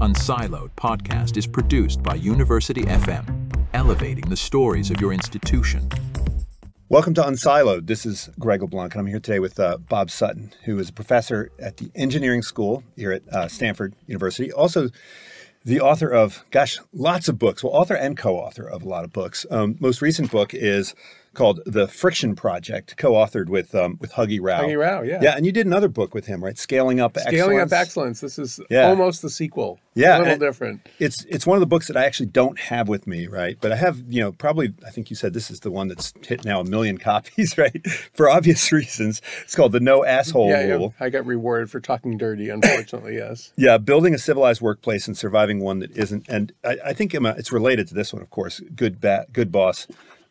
Unsiloed podcast is produced by University FM, elevating the stories of your institution. Welcome to Unsiloed. This is Greg LeBlanc, and I'm here today with Bob Sutton, who is a professor at the engineering school here at Stanford University. Also, the author of, lots of books. Well, author and co-author of a lot of books. Most recent book is called The Friction Project, co-authored with Huggy Rao. Huggy Rao, yeah. Yeah, and you did another book with him, right? Scaling Up Excellence. Scaling Up Excellence. This is almost the sequel. Yeah. A little different. It's one of the books that I actually don't have with me, right? But I have, probably, I think you said this is the one that's hit now 1 million copies, right? For obvious reasons. It's called The No Asshole Rule. I got rewarded for talking dirty, unfortunately, yes. Yeah, building a civilized workplace and surviving one that isn't. And I think it's related to this one, of course. Good boss.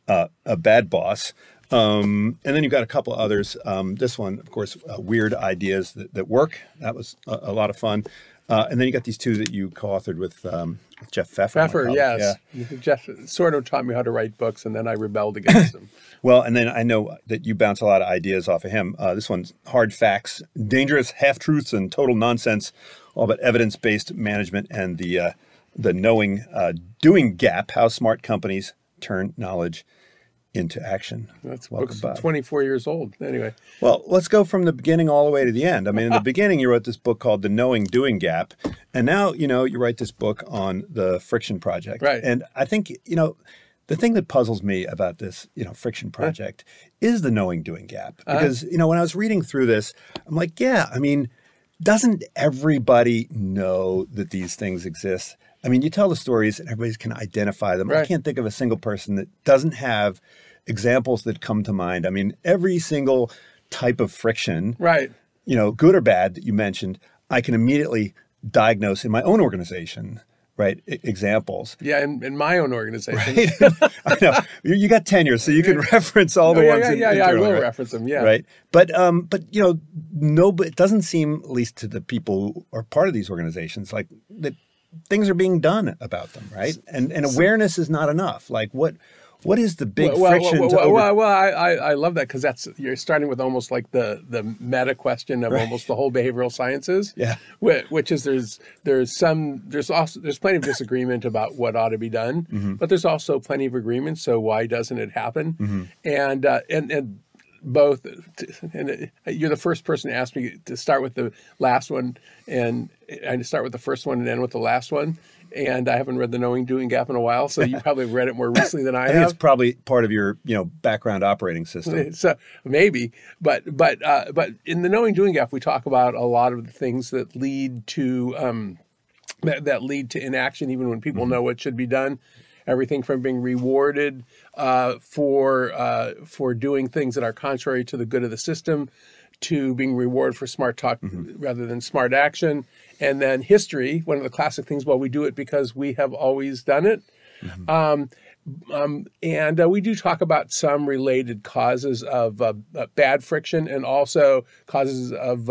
A bad boss. And then you've got a couple others. This one, of course, weird ideas that work. That was a lot of fun. And then you got these two that you co-authored with Jeff Pfeffer. Pfeffer, yes. Yeah. Jeff sort of taught me how to write books, and then I rebelled against him. Well, and then I know that you bounce a lot of ideas off of him. This one's Hard Facts, Dangerous Half-Truths and Total Nonsense, all about evidence-based management and the knowing-doing gap, how smart companies turn knowledge into action. That's book's 24 years old. Anyway. Well, let's go from the beginning all the way to the end. I mean, in the beginning, you wrote this book called The Knowing-Doing Gap. And now, you write this book on the Friction Project. Right. And I think, the thing that puzzles me about this, Friction Project is the knowing-doing gap. Because, when I was reading through this, I'm like, doesn't everybody know that these things exist? I mean, you tell the stories and everybody can identify them. Right. I can't think of a single person that doesn't have examples that come to mind. I mean, every single type of friction, right? Good or bad that you mentioned, I can immediately diagnose in my own organization, right? Examples. Yeah, in my own organization. Right? I know. You got tenure, so you can reference all the ones. Yeah, I will reference them, yeah. Right. But it doesn't seem, at least to the people who are part of these organizations, like that things are being done about them, right? And awareness is not enough. Like what is the big friction to over... Well, I love that because you're starting with almost like the meta question of almost the whole behavioral sciences. Yeah. Which is there's plenty of disagreement about what ought to be done, but there's also plenty of agreement. So why doesn't it happen? And both, and you're the first person to ask me to start with the last one, and I start with the first one and end with the last one. And I haven't read The Knowing-Doing Gap in a while, so you probably read it more recently than I have. I think it's probably part of your, background operating system. So maybe, but in The Knowing-Doing Gap, we talk about a lot of the things that lead to that lead to inaction, even when people know what should be done. Everything from being rewarded for doing things that are contrary to the good of the system, to being rewarded for smart talk rather than smart action. And then history, one of the classic things, well, we do it because we have always done it. And we do talk about some related causes of bad friction, and also causes of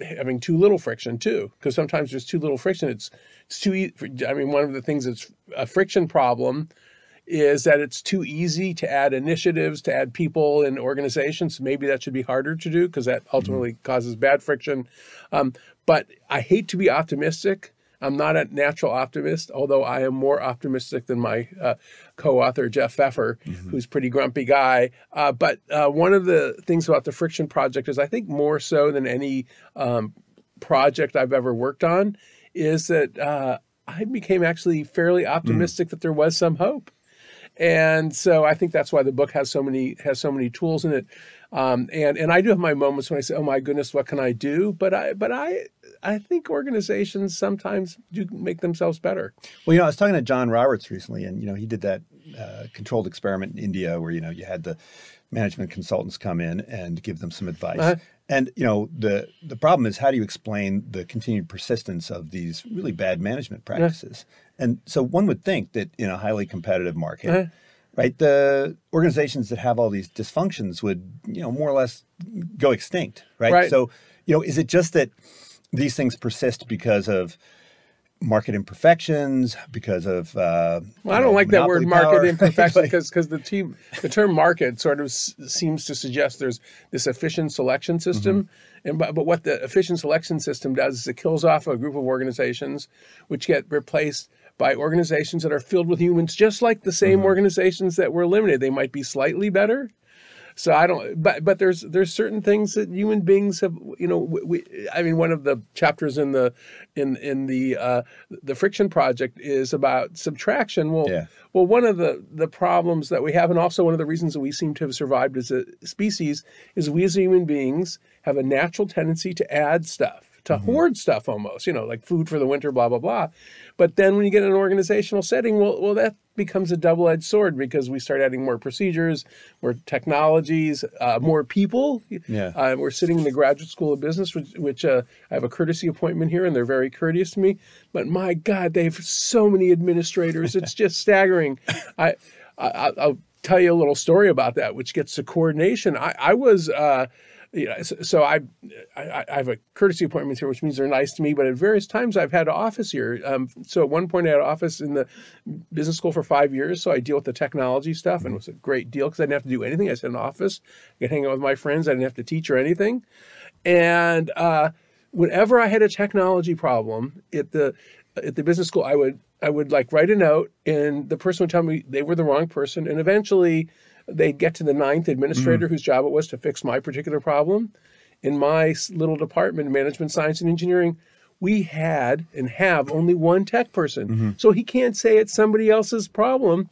having too little friction too. Because sometimes there's too little friction. It's too easy. I mean, one of the things that's a friction problem is that it's too easy to add initiatives, to add people and organizations. Maybe that should be harder to do because that ultimately causes bad friction. But I hate to be optimistic. I'm not a natural optimist, although I am more optimistic than my co-author, Jeff Pfeffer, who's a pretty grumpy guy. But one of the things about the Friction Project is, I think more so than any project I've ever worked on, is that I became actually fairly optimistic that there was some hope. And so I think that's why the book has so many tools in it. And I do have my moments when I say, "Oh my goodness, what can I do?" But I think organizations sometimes do make themselves better. Well, I was talking to John Roberts recently, and he did that controlled experiment in India where you had the management consultants come in and give them some advice. And the problem is, how do you explain the continued persistence of these really bad management practices? And so one would think that in a highly competitive market, right, the organizations that have all these dysfunctions would, more or less go extinct, right? So, is it just that these things persist because of market imperfections, because of well, I don't like that word market imperfection because the term market sort of seems to suggest there's this efficient selection system, but what the efficient selection system does is it kills off a group of organizations which get replaced by organizations that are filled with humans, just like the same organizations that were eliminated. They might be slightly better. So I don't, but there's certain things that human beings have, I mean, one of the chapters in the Friction Project is about subtraction. Well, one of the problems that we have, and also one of the reasons that we seem to have survived as a species, is we as human beings have a natural tendency to add stuff, to hoard stuff almost, like food for the winter, blah, blah, blah. But then when you get in an organizational setting, well, that becomes a double-edged sword because we start adding more procedures, more technologies, more people. We're sitting in the Graduate School of Business, which I have a courtesy appointment here, and they're very courteous to me. But my God, they have so many administrators. It's just staggering. I'll tell you a little story about that, which gets to coordination. I was... so I have a courtesy appointment here, which means they're nice to me. But at various times I've had an office here. So at one point I had an office in the business school for 5 years. So I deal with the technology stuff, and it was a great deal because I didn't have to do anything. I just had an office. I could hang out with my friends. I didn't have to teach or anything. And whenever I had a technology problem at the business school, I would like write a note, and the person would tell me they were the wrong person, and eventually they'd get to the 9th administrator whose job it was to fix my particular problem. In my little department, management, science, and engineering, we had and have only one tech person. So he can't say it's somebody else's problem.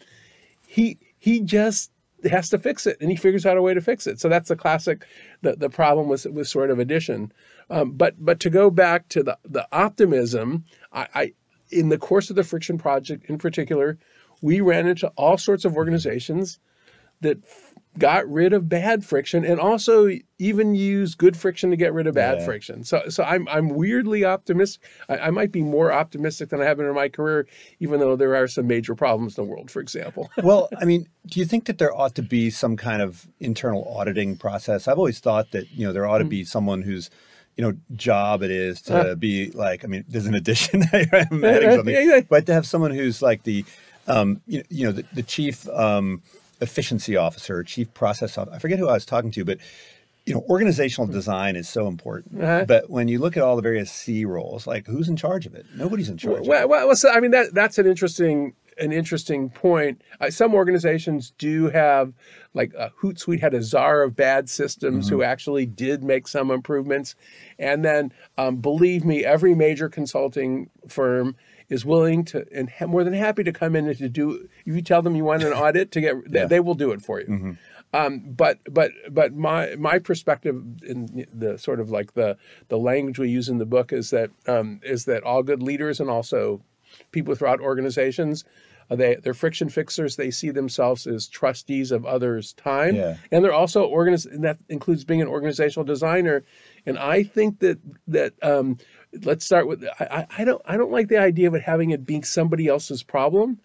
He just has to fix it, and he figures out a way to fix it. So that's the classic, the problem with sort of addition. But to go back to the optimism, I in the course of the Friction Project in particular, we ran into all sorts of organizations that got rid of bad friction and also even use good friction to get rid of bad friction. So I'm weirdly optimistic. I might be more optimistic than I have been in my career, even though there are some major problems in the world, for example. Well, I mean, do you think that there ought to be some kind of internal auditing process? I've always thought that, there ought to be someone whose job it is to be like, I mean, there's an addition, I'm adding something, but to have someone who's like the chief efficiency officer, chief process officer. I forget who I was talking to, but organizational design is so important. But when you look at all the various C roles, like who's in charge of it? Nobody's in charge. Well, so, I mean that's an interesting point. Some organizations do have, like Hootsuite had a czar of bad systems who actually did make some improvements, and then believe me, every major consulting firm is willing to and more than happy to come in and to do. If you tell them you want an audit to get, they will do it for you. But my perspective in the sort of like the language we use in the book is that all good leaders and also people throughout organizations, they're friction fixers. They see themselves as trustees of others' time, and they're also and that includes being an organizational designer. And I think that let's start with I don't like the idea of it having it being somebody else's problem.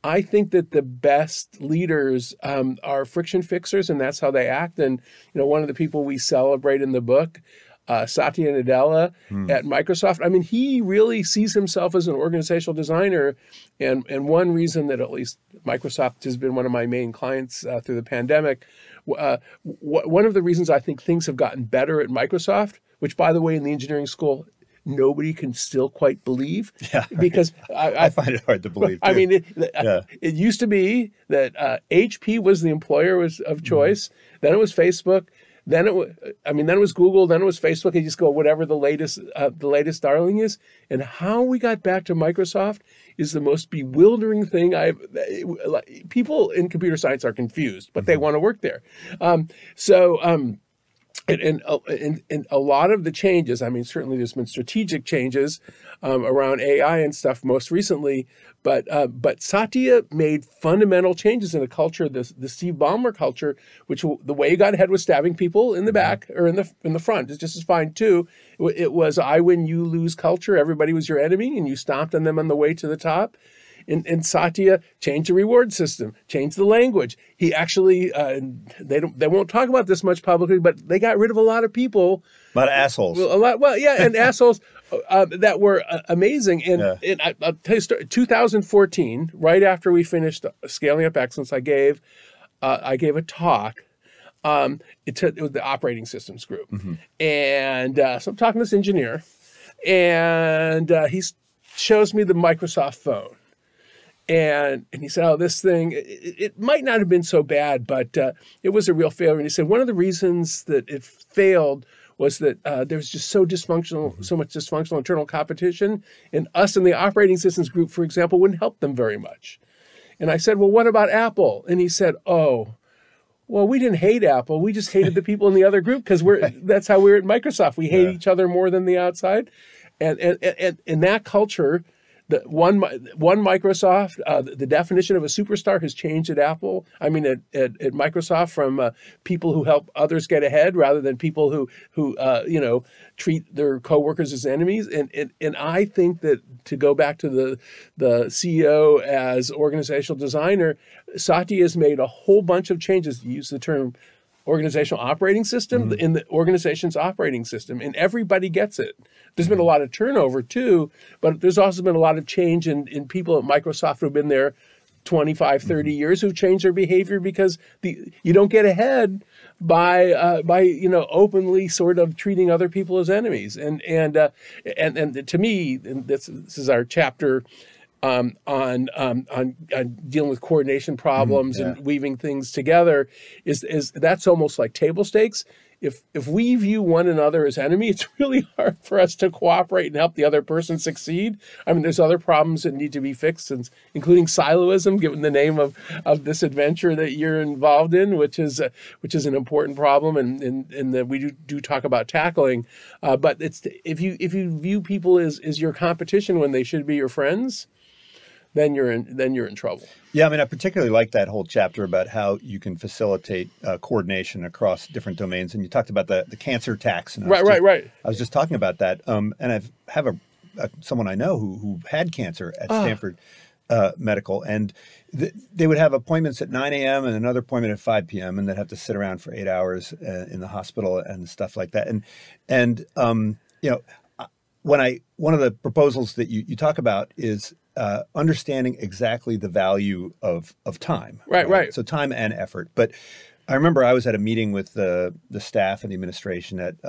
I think that the best leaders are friction fixers, and that's how they act. And one of the people we celebrate in the book, Satya Nadella at Microsoft. I mean, he really sees himself as an organizational designer, and one reason that at least Microsoft has been one of my main clients through the pandemic. One of the reasons I think things have gotten better at Microsoft, which by the way in the engineering school nobody can still quite believe, because I find it hard to believe too. I mean, it used to be that HP was the employer of choice. Then it was Facebook. Then it was Google. Then it was Facebook. You just go whatever the latest darling is. And how we got back to Microsoft is the most bewildering thing. People in computer science are confused, but they want to work there. And a lot of the changes, I mean, certainly there's been strategic changes around AI and stuff most recently, but Satya made fundamental changes in a culture, the Steve Ballmer culture, which the way he got ahead was stabbing people in the back or in the front. It's just as fine too. It was I win, you lose culture. Everybody was your enemy, and you stomped on them on the way to the top. And Satya changed the reward system, changed the language. He actually, they won't talk about this much publicly, but they got rid of a lot of people. A lot of assholes. And assholes that were amazing. And, I'll tell you, 2014, right after we finished Scaling Up Excellence, I gave a talk. It was the operating systems group. And so I'm talking to this engineer, and he shows me the Microsoft phone. And he said, oh, this thing, it might not have been so bad, but it was a real failure. And he said, one of the reasons that it failed was that there was just so much dysfunctional internal competition. And us in the operating systems group, for example, wouldn't help them very much. And I said, well, what about Apple? And he said, oh, well, we didn't hate Apple. We just hated the people in the other group because that's how we're at Microsoft. We hate each other more than the outside. And in that culture, the one Microsoft, the definition of a superstar has changed at Apple. I mean, at Microsoft, from people who help others get ahead rather than people who treat their coworkers as enemies. And I think that, to go back to the CEO as organizational designer, Satya has made a whole bunch of changes. You use the term organizational operating system in the organization's operating system, and everybody gets it. There's been a lot of turnover too, but there's also been a lot of change in people at Microsoft who've been there 25, 30 years who've changed their behavior because you don't get ahead by openly sort of treating other people as enemies. And to me, and this is our chapter on dealing with coordination problems and weaving things together, is that's almost like table stakes. If we view one another as enemy, it's really hard for us to cooperate and help the other person succeed. I mean, there's other problems that need to be fixed, including siloism, given the name of this adventure that you're involved in, which is an important problem, and that we do talk about tackling. But if you view people as your competition when they should be your friends, then you're in trouble. Yeah, I mean, I particularly like that whole chapter about how you can facilitate coordination across different domains. And you talked about the cancer tax. And right. I was just talking about that. And I have someone I know who had cancer at Stanford Medical. And they would have appointments at 9 a.m. and another appointment at 5 p.m. And they'd have to sit around for 8 hours in the hospital and stuff like that. And one of the proposals that you talk about is understanding exactly the value of time. Right. So time and effort. But I remember I was at a meeting with the staff and the administration at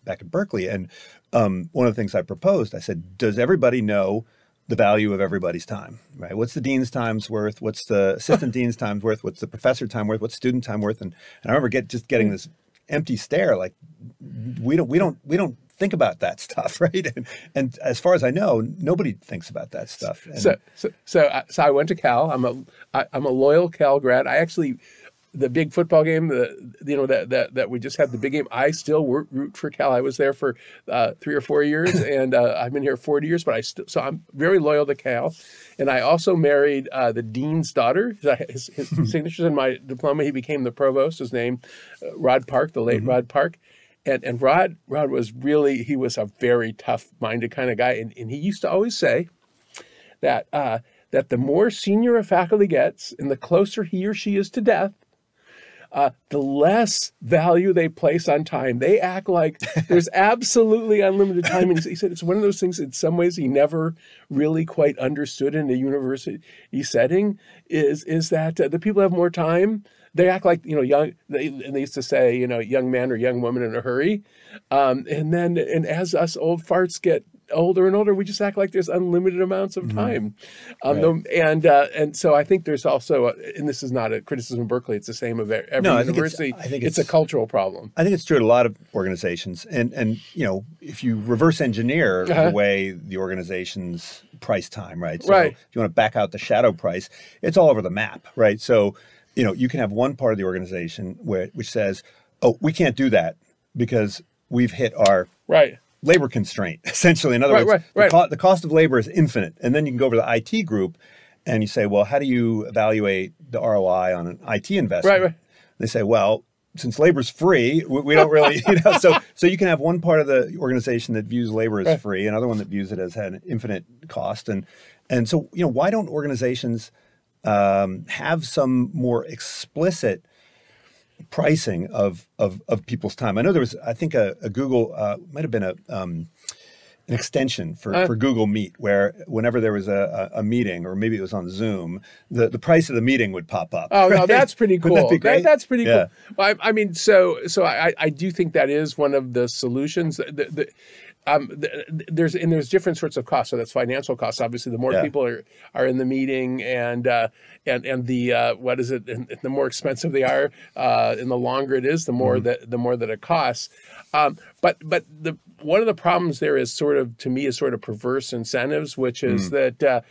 back at Berkeley, and one of the things I proposed, I said, does everybody know the value of everybody's time? Right? What's the dean's time's worth? What's the assistant dean's time's worth? What's the professor time worth? What's student time worth? And I remember getting this empty stare, like we don't think about that stuff, right? And as far as I know, nobody thinks about that stuff. And so I went to Cal. I'm a loyal Cal grad. I actually, the big football game, that we just had, the big game, I still root for Cal. I was there for 3 or 4 years, and I've been here 40 years. But so I'm very loyal to Cal. And I also married the dean's daughter. His signature's in my diploma. He became the provost. His name, Rod Park, the late Rod Park. And Rod was he was a very tough-minded kind of guy. And he used to always say that the more senior a faculty gets and the closer he or she is to death, the less value they place on time. They act like there's absolutely unlimited time. And he said it's one of those things, in some ways, he never really quite understood in a university setting, is that the people have more time. They act like, young, they used to say, young man or young woman in a hurry. And as us old farts get older and older, we just act like there's unlimited amounts of time. And so I think there's also, and this is not a criticism of Berkeley, it's the same of every university. I think it's a cultural problem. I think it's true at a lot of organizations. And if you reverse engineer the way the organizations price time, right? So if you want to back out the shadow price, it's all over the map, right? So you can have one part of the organization which says, oh, we can't do that because we've hit our labor constraint, essentially. In other words, the cost of labor is infinite. And then you can go over to the IT group and you say, well, how do you evaluate the ROI on an IT investment? They say, well, since labor's free, we don't really, so you can have one part of the organization that views labor as free, another one that views it as an infinite cost. And so, why don't organizations have some more explicit pricing of people's time? I know there was, I think, a Google, might have been an extension for Google Meet, where whenever there was a meeting, or maybe it was on Zoom, the price of the meeting would pop up. Oh, no, that's pretty cool. Wouldn't that be great? That's pretty Yeah. cool. I mean, so I do think that is one of the solutions. There's different sorts of costs. So that's financial costs. Obviously, the more Yeah. people are in the meeting, and the what is it? And the more expensive they are, and the longer it is, the more that it costs. But one of the problems there is to me is perverse incentives, which is that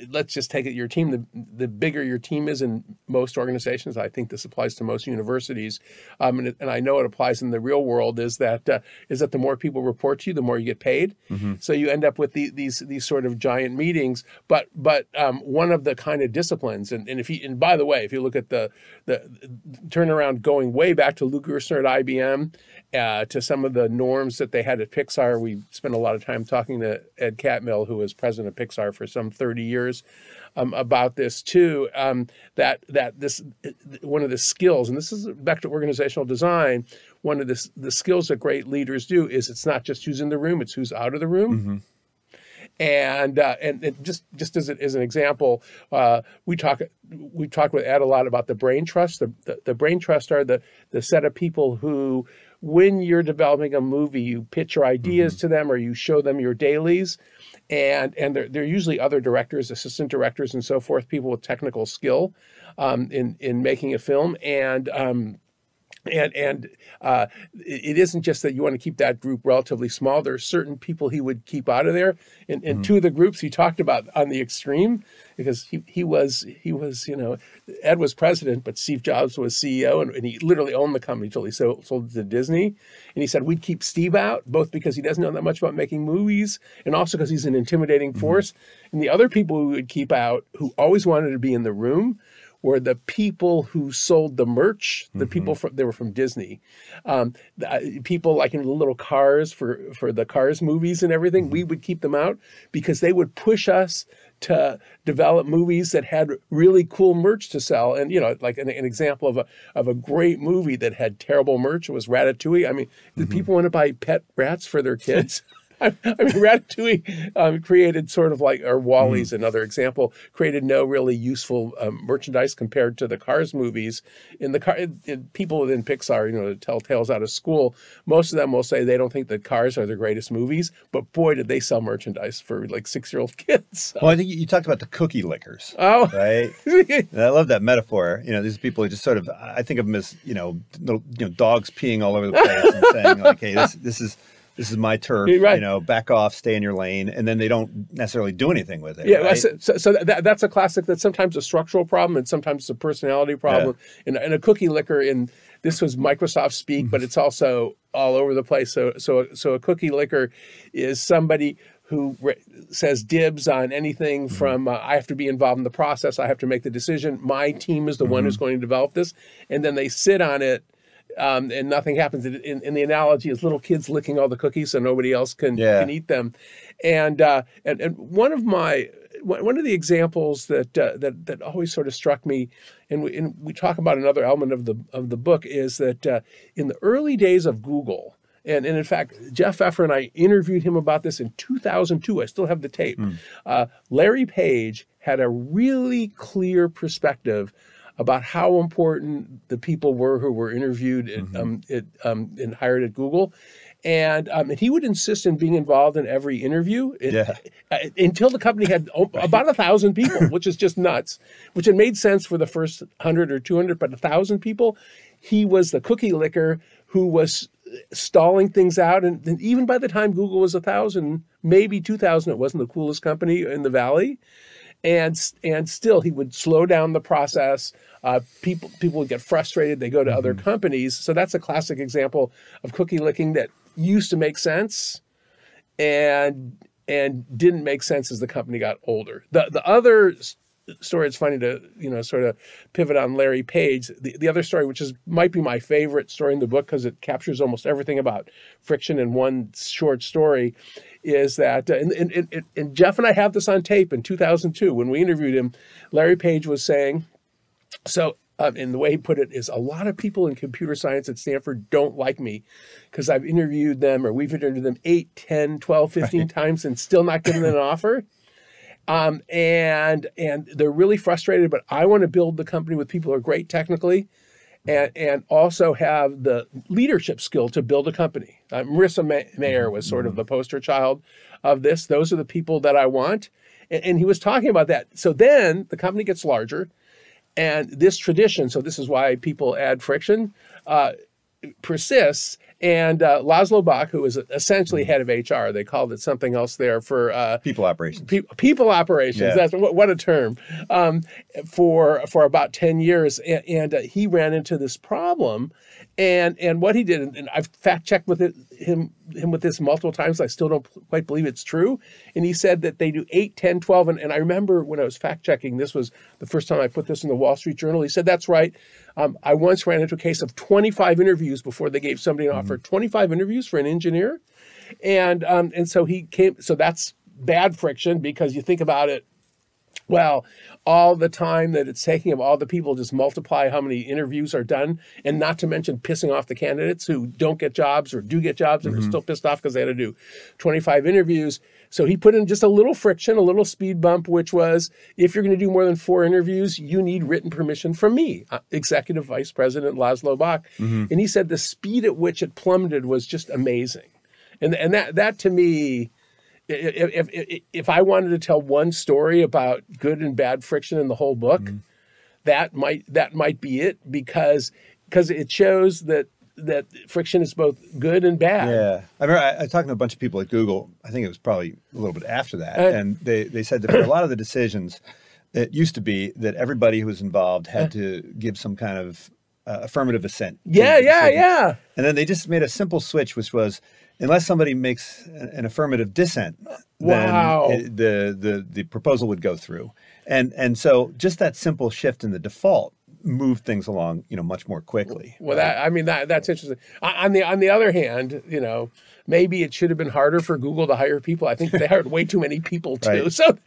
let's just take it your team. The bigger your team is in most organizations, I think this applies to most universities, and I know it applies in the real world, is that the more people report to you, the more you get paid. So you end up with these sort of giant meetings. But one of the kind of disciplines, and by the way, if you look at the turnaround going way back to Lou Gerstner at IBM, to some of the norms that they had at Pixar. We spent a lot of time talking to Ed Catmull, who was president of Pixar for some 30 years, about this too. That this one of the skills, and this is back to organizational design. One of the skills that great leaders do is it's not just who's in the room; it's who's out of the room. And just as an example, we talked with Ed a lot about the brain trust. The brain trust are the set of people who, when you're developing a movie, you pitch your ideas to them, or you show them your dailies, and they're usually other directors, assistant directors, and so forth, people with technical skill in making a film, and it isn't just that you want to keep that group relatively small. There are certain people he would keep out of there. And two of the groups he talked about on the extreme, because he was Ed was president, but Steve Jobs was CEO, and he literally owned the company until he sold it to Disney. And he said, we'd keep Steve out, both because he doesn't know that much about making movies, and also because he's an intimidating force. And the other people we would keep out, who always wanted to be in the room, were the people who sold the merch, the people they were from Disney. People like in the little cars for the Cars movies and everything, we would keep them out because they would push us to develop movies that had really cool merch to sell. And, like an example of a great movie that had terrible merch was Ratatouille. I mean, did people want to buy pet rats for their kids? I mean, Ratatouille created or WALL-E's another example, created no really useful merchandise compared to the Cars movies. People within Pixar, tell tales out of school, most of them will say they don't think that Cars are the greatest movies, but boy, did they sell merchandise for like 6-year-old kids. Well, I think you talked about the cookie lickers. Oh, right. And I love that metaphor. These people are just I think of them as, little, dogs peeing all over the place and saying like, hey, this is my turf, right. Back off, stay in your lane. And then they don't necessarily do anything with it. Yeah, right? so that's a classic. That's sometimes a structural problem and sometimes it's a personality problem. Yeah. And a cookie licker, and this was Microsoft speak, but it's also all over the place. So a cookie licker is somebody who says dibs on anything from I have to be involved in the process, I have to make the decision, my team is the one who's going to develop this, and then they sit on it. And nothing happens. In the analogy is little kids licking all the cookies so nobody else can eat them. And one of the examples that always sort of struck me, and we talk about another element of the book, is that in the early days of Google, and in fact, Jeff Pfeffer and I interviewed him about this in 2002. I still have the tape. Larry Page had a really clear perspective about how important the people were who were interviewed and hired at Google. And he would insist in being involved in every interview until the company had about 1,000 people, which is just nuts, which it made sense for the first 100 or 200, but 1,000 people, he was the cookie licker who was stalling things out. And even by the time Google was 1,000, maybe 2,000, it wasn't the coolest company in the Valley. And still, he would slow down the process. People would get frustrated. They go to other companies. So that's a classic example of cookie licking that used to make sense and didn't make sense as the company got older. The other story, it's funny to sort of pivot on Larry Page. The other story, which might be my favorite story in the book because it captures almost everything about friction in one short story, is that, and Jeff and I have this on tape in 2002 when we interviewed him. Larry Page was saying, so and the way he put it is, a lot of people in computer science at Stanford don't like me because I've interviewed them, or we've interviewed them 8, 10, 12, 15 times and still not getting an offer. And they're really frustrated, but I want to build the company with people who are great technically and also have the leadership skill to build a company. Marissa Mayer was sort of the poster child of this. Those are the people that I want. And he was talking about that. So then the company gets larger, and this tradition, so this is why people add friction, persists. And Laszlo Bock, who was essentially head of HR, they called it something else there for people operations. People operations. Yeah. That's what a term. For about 10 years, and he ran into this problem. And what he did, and I've fact checked with him with this multiple times. I still don't quite believe it's true. And he said that they do 8, 10, 12. And I remember when I was fact checking, this was the first time I put this in the Wall Street Journal. He said, that's right. I once ran into a case of 25 interviews before they gave somebody an offer. 25 interviews for an engineer. And so he came, so that's bad friction, because you think about it, well, all the time that it's taking of all the people, just multiply how many interviews are done, and not to mention pissing off the candidates who don't get jobs or do get jobs and are still pissed off because they had to do 25 interviews. So he put in just a little friction, a little speed bump, which was, if you're going to do more than 4 interviews, you need written permission from me, Executive Vice President Laszlo Bock. And he said the speed at which it plummeted was just amazing. And that to me, if I wanted to tell one story about good and bad friction in the whole book, that might be it, because it shows that friction is both good and bad. Yeah, I remember I talked to a bunch of people at Google. I think it was probably a little bit after that, and they said that for a lot of the decisions, it used to be that everybody who was involved had to give some kind of affirmative assent. Yeah. And then they then made a simple switch, which was, unless somebody makes an affirmative dissent, then the proposal would go through. And so just that simple shift in the default moved things along, much more quickly. Well, that's interesting. On the other hand, maybe it should have been harder for Google to hire people. I think they hired way too many people too. So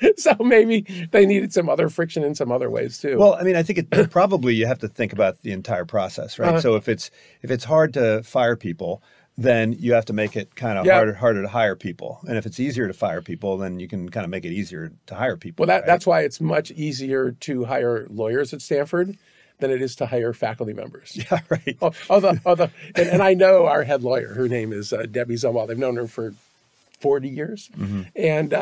maybe they needed some other friction in some other ways too. Well, I mean, I think it probably you have to think about the entire process, right? So if it's hard to fire people, then you have to make it kind of harder to hire people. And if it's easier to fire people, then you can kind of make it easier to hire people. Well, that's why it's much easier to hire lawyers at Stanford than it is to hire faculty members. Yeah, right. And I know our head lawyer. Her name is Debbie Zumwalt. I've known her for 40 years. And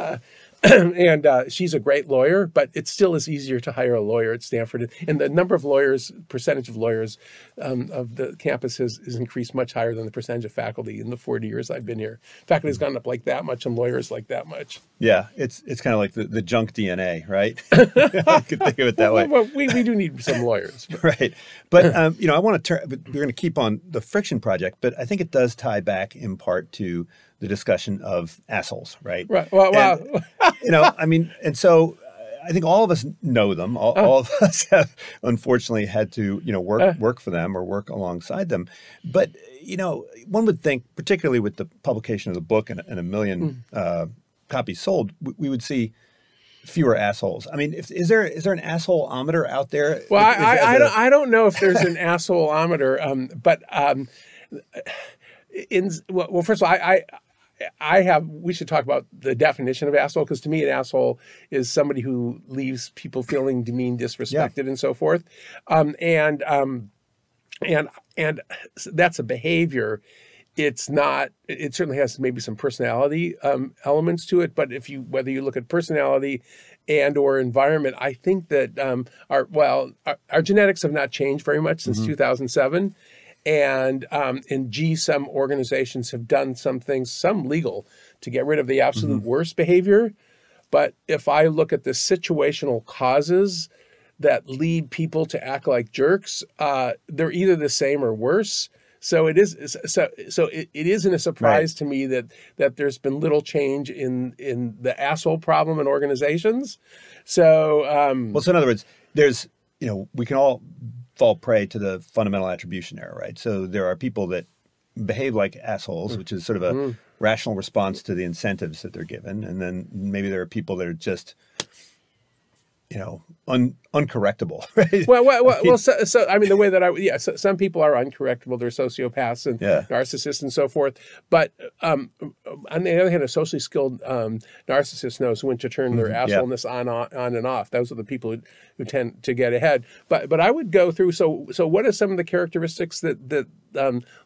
she's a great lawyer, but it still is easier to hire a lawyer at Stanford. And the number of lawyers, percentage of lawyers of the campus has increased much higher than the percentage of faculty in the 40 years I've been here. Faculty has gone up like that much and lawyers like that much. Yeah, it's kind of like the junk DNA, right? I could think of it that way. Well, we do need some lawyers. Right. But, I want to turn, we're going to keep on the friction project, but I think it does tie back in part to the discussion of assholes, right? Right. Well, and so I think all of us know them. All of us have unfortunately had to, work for them or work alongside them. But, one would think, particularly with the publication of the book and a million copies sold, we would see fewer assholes. I mean, is there an assholeometer out there? Well, I don't know if there's an assholeometer, but first of all, we should talk about the definition of asshole, because to me an asshole is somebody who leaves people feeling demeaned, disrespected, and so forth. And that's a behavior. It's not, it certainly has maybe some personality elements to it, but whether you look at personality and or environment, I think that our genetics have not changed very much since 2007. And some organizations have done some things, some legal, to get rid of the absolute worst behavior. But if I look at the situational causes that lead people to act like jerks, they're either the same or worse. So it isn't a surprise to me that there's been little change in the asshole problem in organizations. So so in other words, there's we can all fall prey to the fundamental attribution error, right? So there are people that behave like assholes, which is sort of a rational response to the incentives that they're given. And then maybe there are people that are just, uncorrectable, right? So I mean, the way that some people are uncorrectable. They're sociopaths and narcissists and so forth. But on the other hand, a socially skilled narcissist knows when to turn their assholeness on and off. Those are the people who tend to get ahead. But I would go through. So what are some of the characteristics that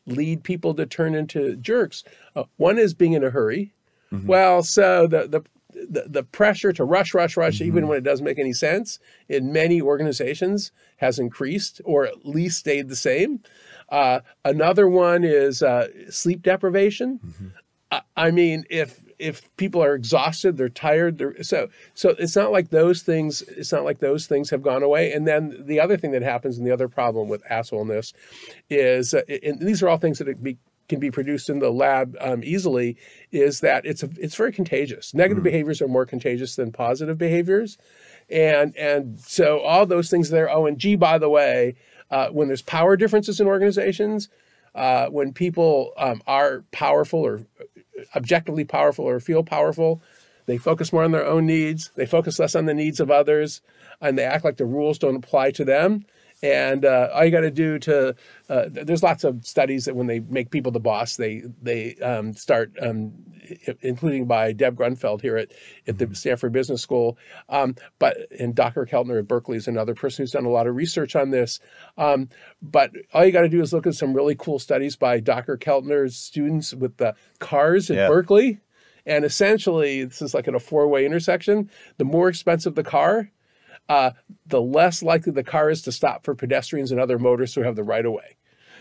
lead people to turn into jerks? One is being in a hurry. Well, so the pressure to rush, even when it doesn't make any sense, in many organizations has increased or at least stayed the same. Another one is sleep deprivation. I mean, if people are exhausted, they're tired. So it's not like those things. It's not like those things have gone away. And then the other thing that happens, and the other problem with assholeness, is, and these are all things that can be produced in the lab easily, is that it's very contagious. Negative behaviors are more contagious than positive behaviors. And so all those things there. Oh, and gee, by the way, when there's power differences in organizations, when people are powerful or objectively powerful or feel powerful, they focus more on their own needs. They focus less on the needs of others, and they act like the rules don't apply to them. And all you got to do there's lots of studies that when they make people the boss, they start, including by Deb Grunfeld here at the Stanford Business School. And Dr. Keltner at Berkeley is another person who's done a lot of research on this. But all you got to do is look at some really cool studies by Dr. Keltner's students with the cars at Berkeley. And essentially, this is like at a four-way intersection. The more expensive the car, the less likely the car is to stop for pedestrians and other motorists who have the right of way,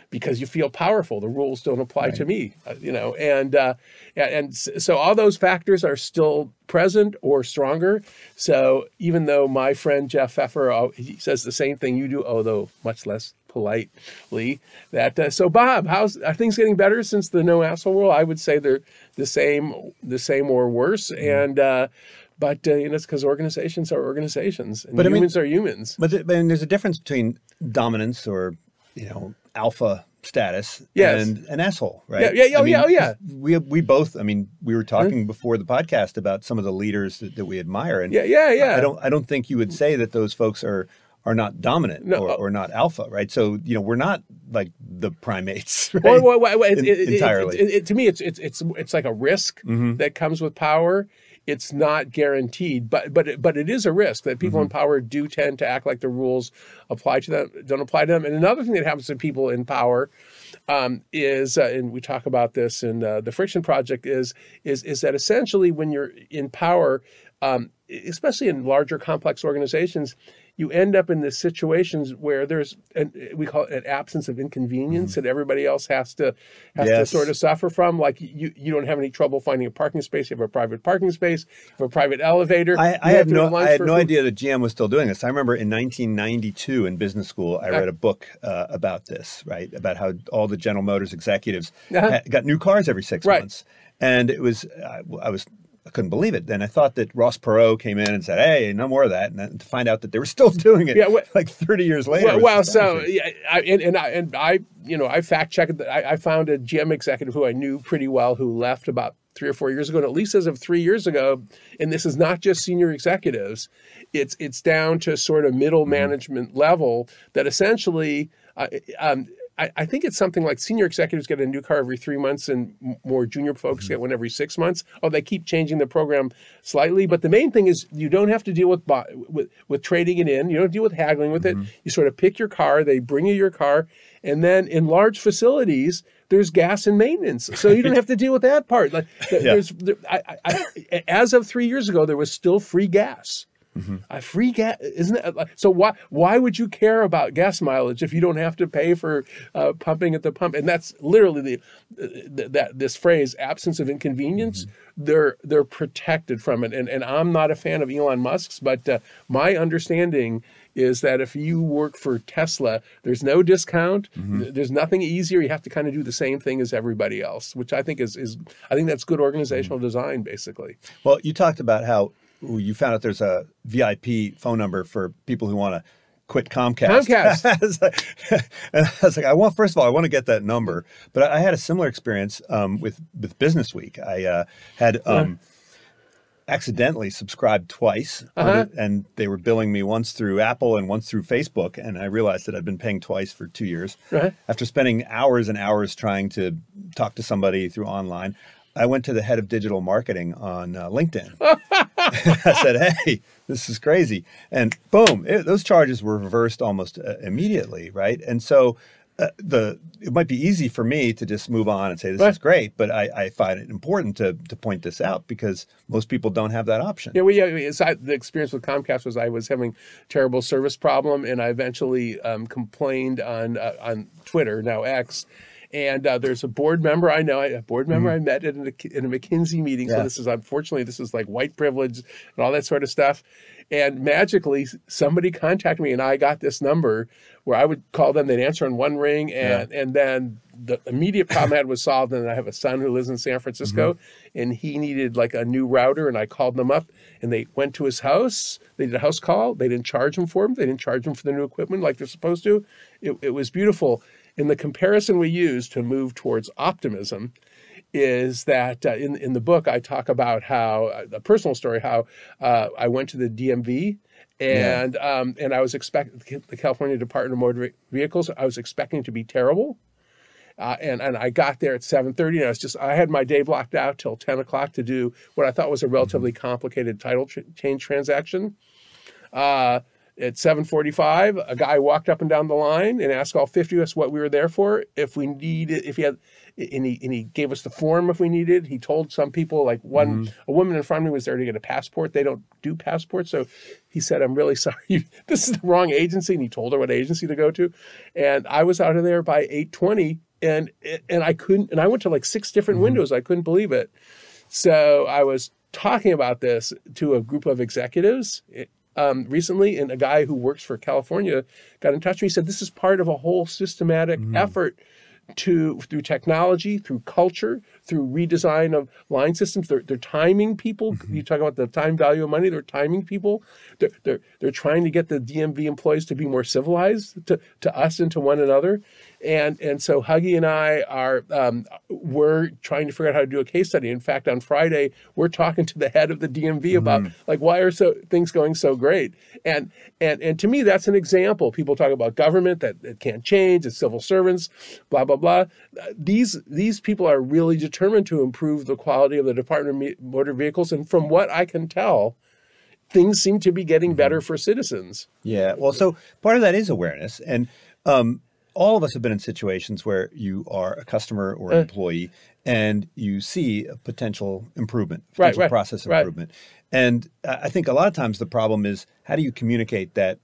because you feel powerful. The rules don't apply to me, and so all those factors are still present or stronger. So even though my friend Jeff Pfeffer, he says the same thing you do, although much less politely, that so Bob, are things getting better since the no asshole rule? I would say they're the same or worse, and. But it's because organizations are organizations, and humans are humans. But there's a difference between dominance or alpha status and an asshole, right? Yeah. We both. I mean, we were talking before the podcast about some of the leaders that we admire, and I don't think you would say that those folks are not dominant or not alpha, right? So we're not like the primates, right? Entirely. To me, it's like a risk that comes with power. It's not guaranteed, but it is a risk that people in power do tend to act like the rules don't apply to them. And another thing that happens to people in power is, and we talk about this in the Friction Project, is that essentially when you're in power, especially in larger complex organizations, you end up in this situations where we call it an absence of inconvenience that everybody else has to sort of suffer from. Like you don't have any trouble finding a parking space. You have a private parking space. You have a private elevator. I had no idea that GM was still doing this. I remember in 1992 in business school, I read a book about this, right? About how all the General Motors executives got new cars every 6 months. And it was, I couldn't believe it. Then I thought that Ross Perot came in and said, "Hey, no more of that," and then to find out that they were still doing it like 30 years later. I fact checked. I found a GM executive who I knew pretty well who left about 3 or 4 years ago, and at least as of 3 years ago, and this is not just senior executives, it's down to sort of middle management level that essentially. I think it's something like senior executives get a new car every 3 months and more junior folks get one every 6 months. Oh, they keep changing the program slightly. But the main thing is you don't have to deal with trading it in. You don't deal with haggling with it. You sort of pick your car. They bring you your car. And then in large facilities, there's gas and maintenance. So you don't have to deal with that part. Like as of 3 years ago, there was still free gas. A free gas, isn't it? So why would you care about gas mileage if you don't have to pay for pumping at the pump? And that's literally this phrase, absence of inconvenience. They're protected from it. And I'm not a fan of Elon Musk's, but my understanding is that if you work for Tesla, there's no discount. There's nothing easier. You have to kind of do the same thing as everybody else, which I think I think that's good organizational design, basically. Well, you talked about how you found out there's a VIP phone number for people who want to quit Comcast. And I was like, first of all, I want to get that number. But I had a similar experience with Business Week. I had accidentally subscribed twice, and they were billing me once through Apple and once through Facebook, and I realized that I'd been paying twice for 2 years. After spending hours and hours trying to talk to somebody through online, I went to the head of digital marketing on LinkedIn. I said, hey, this is crazy. And boom, those charges were reversed almost immediately, right? And so it might be easy for me to just move on and say, this is great, but I find it important to point this out because most people don't have that option. Yeah, the experience with Comcast was I was having terrible service problem, and I eventually complained on Twitter, now X. And there's a board member I know, I met in a McKinsey meeting. So unfortunately, this is like white privilege and all that sort of stuff. And magically, somebody contacted me, and I got this number where I would call them. They'd answer on one ring, and then the immediate problem I had was solved. And I have a son who lives in San Francisco, and he needed like a new router. And I called them up, and they went to his house. They did a house call. They didn't charge him for him. They didn't charge him for the new equipment like they're supposed to. It was beautiful. And the comparison we use to move towards optimism is that in the book, I talk about how, a personal story, how I went to the DMV and I was expecting, the California Department of Motor Vehicles, I was expecting to be terrible. And I got there at 7:30, and I had my day blocked out till 10 o'clock to do what I thought was a relatively complicated title change transaction. At 7:45, a guy walked up and down the line and asked all 50 of us what we were there for, if we needed, and he gave us the form if we needed. He told some people, like a woman in front of me was there to get a passport. They don't do passports. So he said, I'm really sorry, this is the wrong agency. And he told her what agency to go to. And I was out of there by 8:20, and I couldn't, and I went to like 6 different windows. I couldn't believe it. So I was talking about this to a group of executives recently, and a guy who works for California got in touch with me. He said, this is part of a whole systematic effort through technology, through culture, through redesign of line systems. They're timing people. You talk about the time value of money. They're timing people. They're trying to get the DMV employees to be more civilized to us and to one another. And so Huggy and I we're trying to figure out how to do a case study. In fact, on Friday, we're talking to the head of the DMV about like, why are things going so great? And to me, that's an example. People talk about government that it can't change, it's civil servants, blah, blah, blah. These people are really determined to improve the quality of the Department of Motor Vehicles. And from what I can tell, things seem to be getting better for citizens. Yeah, well, so part of that is awareness. And all of us have been in situations where you are a customer or an employee and you see a potential improvement, process improvement. And I think a lot of times the problem is, how do you communicate that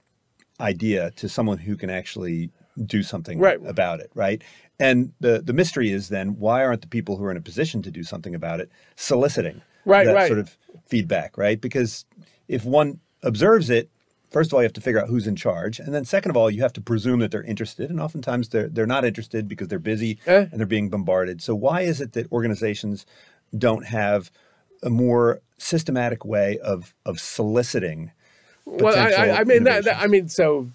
idea to someone who can actually do something about it, right? And the mystery is then, why aren't the people who are in a position to do something about it soliciting that sort of feedback, right? Because if one observes it, first of all, you have to figure out who's in charge. And then second of all, you have to presume that they're interested. And oftentimes they're not interested because they're busy and they're being bombarded. So why is it that organizations don't have a more systematic way of soliciting potential so,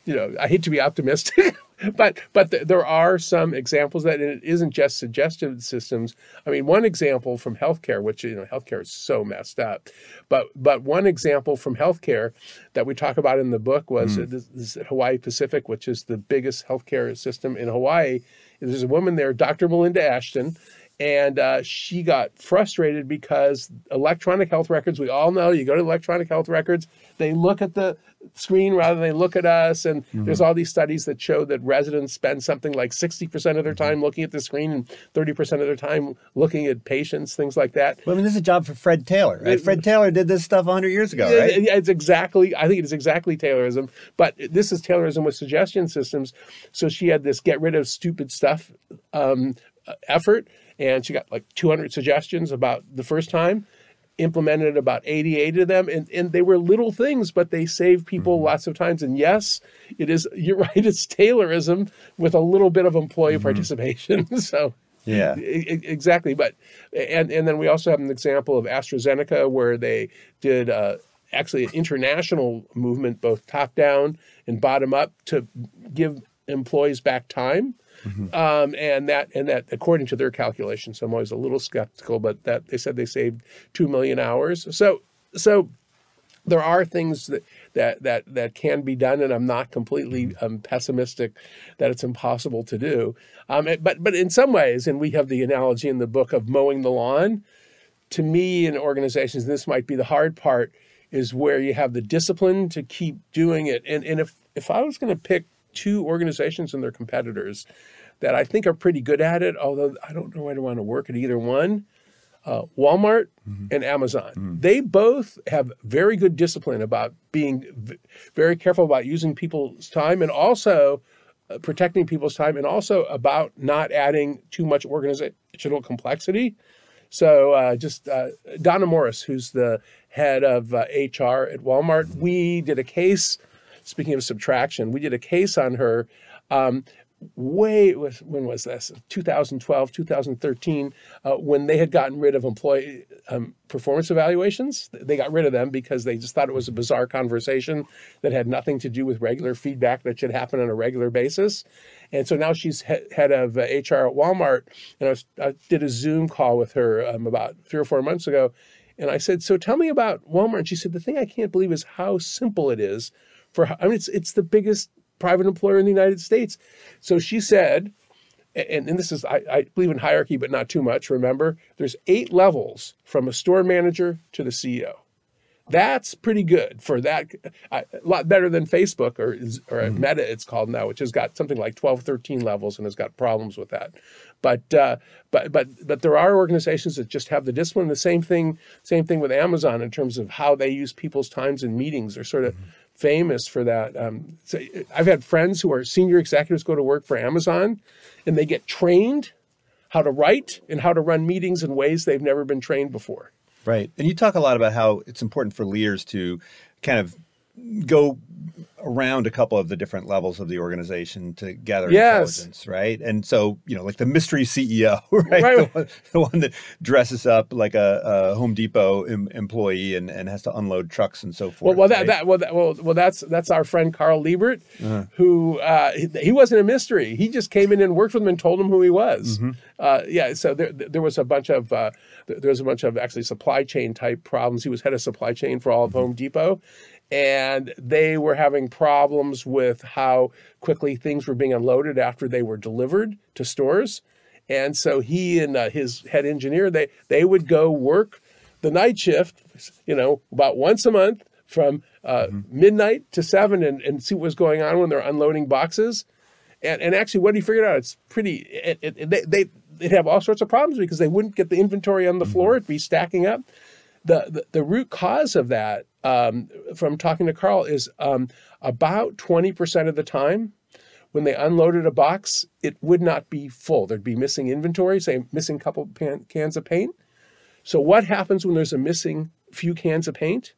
I hate to be optimistic, but there are some examples that it isn't just suggestive systems. I mean, one example from healthcare, which, healthcare is so messed up, but one example from healthcare that we talk about in the book was this Hawaii Pacific, which is the biggest healthcare system in Hawaii. There's a woman there, Dr. Melinda Ashton, and she got frustrated because electronic health records, we all know, you go to electronic health records, they look at the screen rather than they look at us. And there's all these studies that show that residents spend something like 60% of their time looking at the screen and 30% of their time looking at patients, things like that. Well, I mean, this is a job for Fred Taylor, right? Fred Taylor did this stuff 100 years ago, right? I think it is exactly Taylorism, but this is Taylorism with suggestion systems. So she had this get rid of stupid stuff effort, and she got like 200 suggestions about the first time, implemented about 88 of them, and they were little things, but they saved people lots of times. And yes, you're right, it's Taylorism with a little bit of employee participation. So yeah, exactly. But and then we also have an example of AstraZeneca, where they did actually an international movement, both top down and bottom up, to give employees back time. And that according to their calculations, I'm always a little skeptical, but that they said they saved 2 million hours. So there are things that can be done, and I'm not completely pessimistic that it's impossible to do. But in some ways, and we have the analogy in the book of mowing the lawn. To me, in organizations, this might be the hard part, is where you have the discipline to keep doing it. And if I was going to pick two organizations and their competitors that I think are pretty good at it, although I don't know I'd want to work at either one, Walmart and Amazon. They both have very good discipline about being very careful about using people's time and also protecting people's time, and also about not adding too much organizational complexity. So Donna Morris, who's the head of HR at Walmart, we did a case, speaking of subtraction, we did a case on her when was this? 2012, 2013, when they had gotten rid of employee performance evaluations. They got rid of them because they just thought it was a bizarre conversation that had nothing to do with regular feedback that should happen on a regular basis. And so now she's head of HR at Walmart. And I did a Zoom call with her about 3 or 4 months ago. And I said, so tell me about Walmart. And she said, the thing I can't believe is how simple it is it's the biggest private employer in the United States. So she said, and this is, I believe in hierarchy, but not too much. Remember, there's 8 levels from a store manager to the CEO. That's pretty good for that. A lot better than Facebook or Meta, it's called now, which has got something like 12, 13 levels and has got problems with that. But there are organizations that just have the discipline. The same thing with Amazon in terms of how they use people's times in meetings. They're sort of famous for that. So I've had friends who are senior executives go to work for Amazon, and they get trained how to write and how to run meetings in ways they've never been trained before. Right. And you talk a lot about how it's important for leaders to kind of go around a couple of the different levels of the organization to gather intelligence, right? And so, like the mystery CEO, right? The one that dresses up like a Home Depot employee and has to unload trucks and so forth. That's our friend Carl Liebert, who he wasn't a mystery. He just came in and worked with him and told him who he was. So there was a bunch of actually supply chain type problems. He was head of supply chain for all of Home Depot. And they were having problems with how quickly things were being unloaded after they were delivered to stores. And so he and his head engineer, they would go work the night shift, about once a month from midnight to 7 and see what was going on when they're unloading boxes. And actually what he figured out, it's pretty, they'd have all sorts of problems because they wouldn't get the inventory on the floor. It'd be stacking up. The root cause of that, from talking to Carl, is about 20% of the time when they unloaded a box, it would not be full. There'd be missing inventory, say missing a couple cans of paint. So what happens when there's a missing few cans of paint?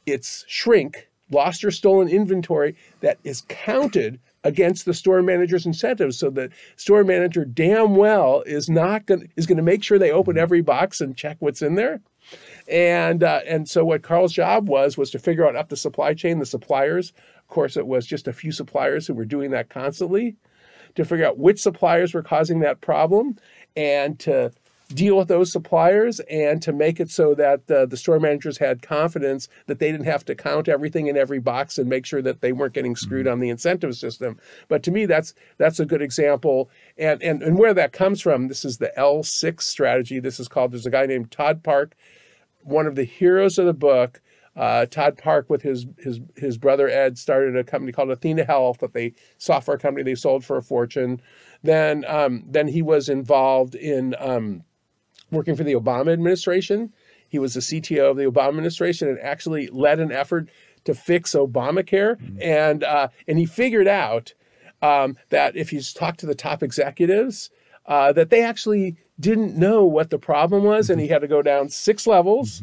It's shrink, lost or stolen inventory that is counted against the store manager's incentives. So the store manager damn well is going to make sure they open every box and check what's in there. And so what Carl's job was to figure out up the supply chain, the suppliers. Of course, it was just a few suppliers who were doing that constantly, to figure out which suppliers were causing that problem and to deal with those suppliers and to make it so that the store managers had confidence that they didn't have to count everything in every box and make sure that they weren't getting screwed on the incentive system. But to me, that's a good example. And where that comes from, this is the L6 strategy. There's a guy named Todd Park, one of the heroes of the book. Todd Park, with his brother Ed, started a company called Athena Health, software company they sold for a fortune. Then he was involved in working for the Obama administration. He was the CTO of the Obama administration and actually led an effort to fix Obamacare. And he figured out that if you talk to the top executives, that they actually didn't know what the problem was, and he had to go down 6 levels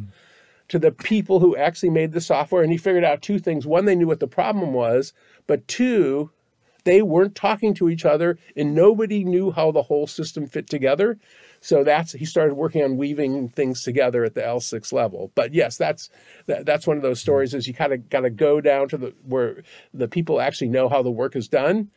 to the people who actually made the software, and he figured out 2 things. 1, they knew what the problem was, but 2, they weren't talking to each other, and nobody knew how the whole system fit together. So he started working on weaving things together at the L6 level. But yes, that's one of those stories, is you kind of got to go down to where the people actually know how the work is done.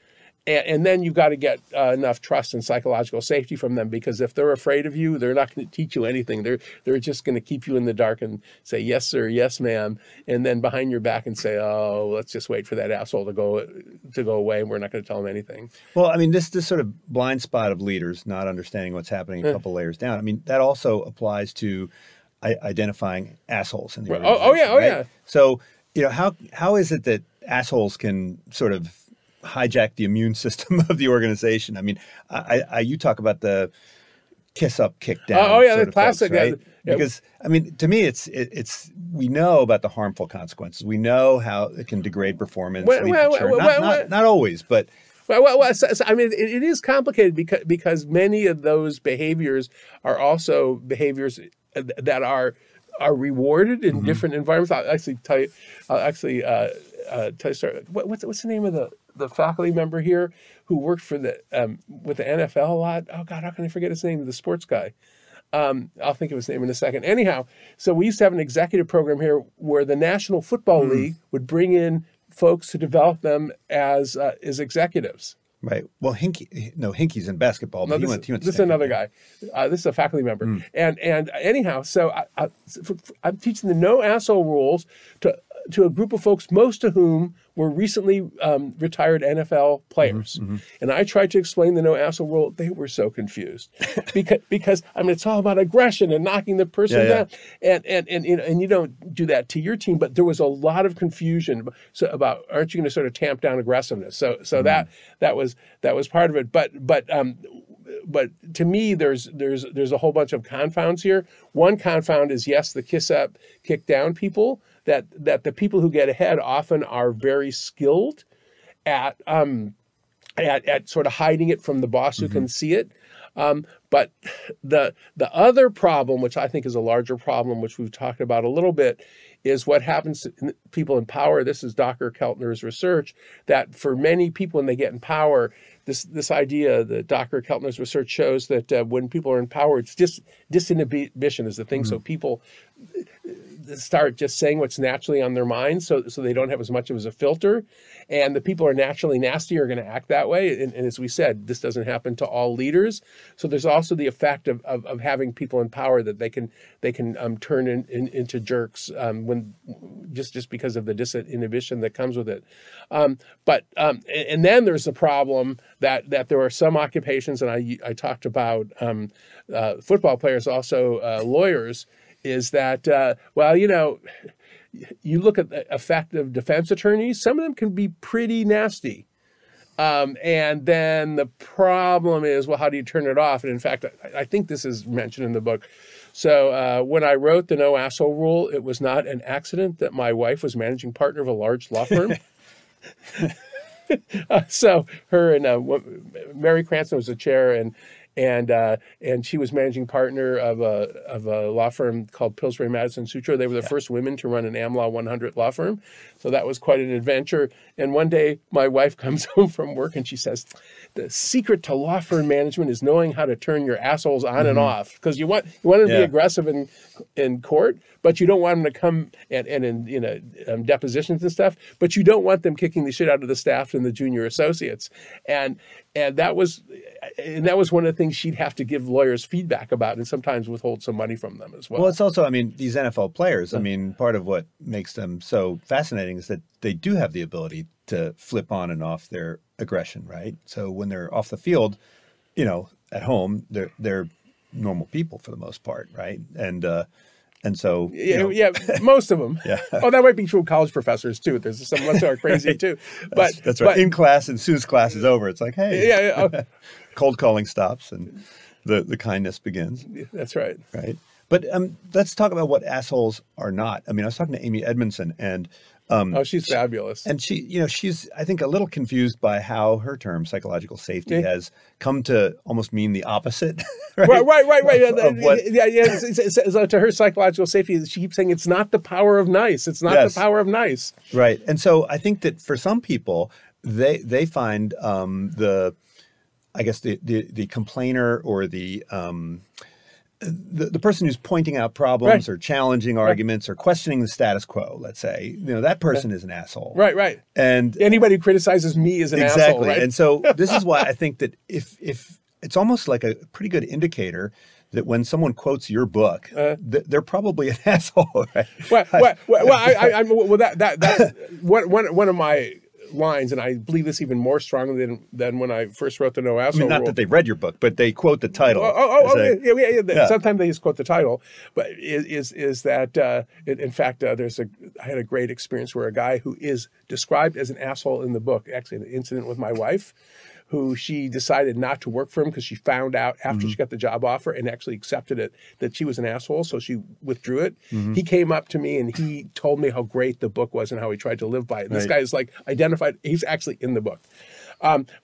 And then you've got to get enough trust and psychological safety from them, because if they're afraid of you, they're not going to teach you anything. They're just going to keep you in the dark and say, yes, sir, yes, ma'am. And then behind your back and say, oh, let's just wait for that asshole to go away, and we're not going to tell him anything. Well, I mean, this sort of blind spot of leaders not understanding what's happening a couple layers down. I mean, that also applies to identifying assholes in the organization. Oh yeah. So, how is it that assholes can sort of hijack the immune system of the organization? I mean, you talk about the kiss up, kick down. Oh yeah, the classic. Folks, right? Because I mean, to me, it's we know about the harmful consequences. We know how it can degrade performance. Not always, but. Well, I mean, it is complicated because many of those behaviors are also behaviors that are rewarded in different environments. I'll actually tell you. What's the name of the faculty member here who worked for with the NFL a lot? Oh God, how can I forget his name? The sports guy. I'll think of his name in a second. Anyhow, so we used to have an executive program here where the National Football League would bring in folks to develop them as executives. Right. Well, Hinkey's in basketball. But this is another guy. This is a faculty member. And anyhow, so I'm teaching the no asshole rules to a group of folks, most of whom were recently retired NFL players. And I tried to explain the no asshole rule. They were so confused because I mean, it's all about aggression and knocking the person down. And you don't do that to your team, but there was a lot of confusion about, aren't you going to sort of tamp down aggressiveness? So that was part of it. But to me, there's a whole bunch of confounds here. One confound is, yes, the kiss up, kick down people, that the people who get ahead often are very skilled at sort of hiding it from the boss who can see it. But the other problem, which I think is a larger problem, which we've talked about a little bit, is what happens to people in power. This is Dr. Keltner's research, that for many people when they get in power, this idea that Dr. Keltner's research shows that when people are in power, it's just disinhibition is the thing. So people start just saying what's naturally on their minds, so they don't have as much of a filter. And the people who are naturally nasty are going to act that way. And as we said, this doesn't happen to all leaders. So there's also the effect of having people in power that they can turn into jerks when just because of the disinhibition that comes with it. And then there's the problem that there are some occupations, and I talked about football players, also lawyers, is that, you look at the effective defense attorneys, some of them can be pretty nasty. And then the problem is, well, how do you turn it off? And in fact, I think this is mentioned in the book. So when I wrote the no asshole rule, it was not an accident that my wife was managing partner of a large law firm. So her and Mary Cranston was the chair, and she was managing partner of a law firm called Pillsbury Madison Sutro. They were the first women to run an AmLaw 100 law firm. So that was quite an adventure. And one day my wife comes home from work and she says, the secret to law firm management is knowing how to turn your assholes on and off. Because you want them to be aggressive in court, but you don't want them to come and in depositions and stuff, but you don't want them kicking the shit out of the staff and the junior associates. And that was one of the things she'd have to give lawyers feedback about, and sometimes withhold some money from them as well. Well, it's also, I mean, these NFL players, I mean, part of what makes them so fascinating is that they do have the ability to flip on and off their aggression, right? So when they're off the field, at home, they're normal people for the most part, right? And so most of them. Oh, that might be true of college professors too. There's some ones that are crazy too. But that's right. In class, and as soon as class is over, it's like, hey, cold calling stops and the kindness begins. That's right. Right. But let's talk about what assholes are not. I mean, I was talking to Amy Edmondson, and she's fabulous. And she's, I think, a little confused by how her term psychological safety has come to almost mean the opposite. Right. So to her, psychological safety, she keeps saying it's not the power of nice. It's not the power of nice. Right. And so I think that for some people, they find the complainer or the the person who's pointing out problems or challenging arguments or questioning the status quo, let's say, that person is an asshole. Right. And anybody who criticizes me is an asshole, right? And so this is why I think that if it's almost like a pretty good indicator that when someone quotes your book, they're probably an asshole, right? That's one of my lines, and I believe this even more strongly than when I first wrote the No Asshole Not Rule. that they read your book, but they quote the title. Yeah. Sometimes they just quote the title, but is that in fact I had a great experience where a guy who is described as an asshole in the book, actually an incident with my wife, who she decided not to work for him because she found out after she got the job offer and actually accepted it that she was an asshole, so she withdrew it. He came up to me and he told me how great the book was and how he tried to live by it. And this guy is like identified, he's actually in the book.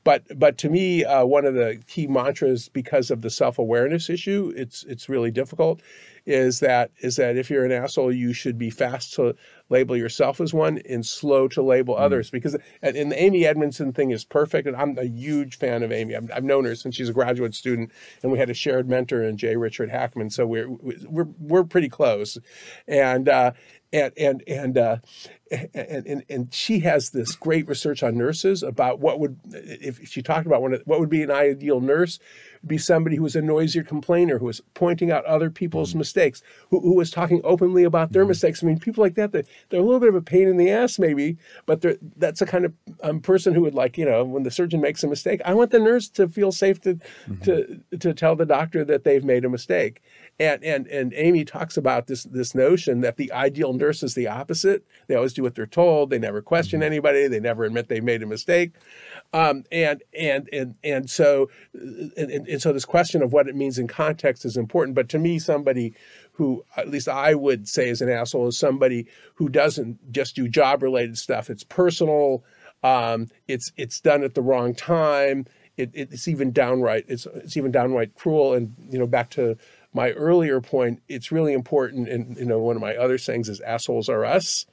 But to me, one of the key mantras, because of the self-awareness issue, it's really difficult, is that if you're an asshole, you should be fast to label yourself as one and slow to label others. Because and the Amy Edmondson thing is perfect, and I'm a huge fan of Amy. I've known her since she's a graduate student, and we had a shared mentor in J. Richard Hackman, so we're pretty close, and she has this great research on nurses about if she talked about what would be an ideal nurse, be somebody who was a noisier complainer, who was pointing out other people's mistakes, who was talking openly about their mistakes. I mean, people like that, they're a little bit of a pain in the ass maybe, but that's a kind of person who would when the surgeon makes a mistake, I want the nurse to feel safe to tell the doctor that they've made a mistake. And Amy talks about this notion that the ideal nurse is the opposite. They always do what they're told. They never question anybody. They never admit they made a mistake. So this question of what it means in context is important. But to me, somebody who at least I would say is an asshole is somebody who doesn't just do job-related stuff. It's personal. It's done at the wrong time. It's even downright cruel. And back to my earlier point, it's really important. And one of my other sayings is "assholes are us."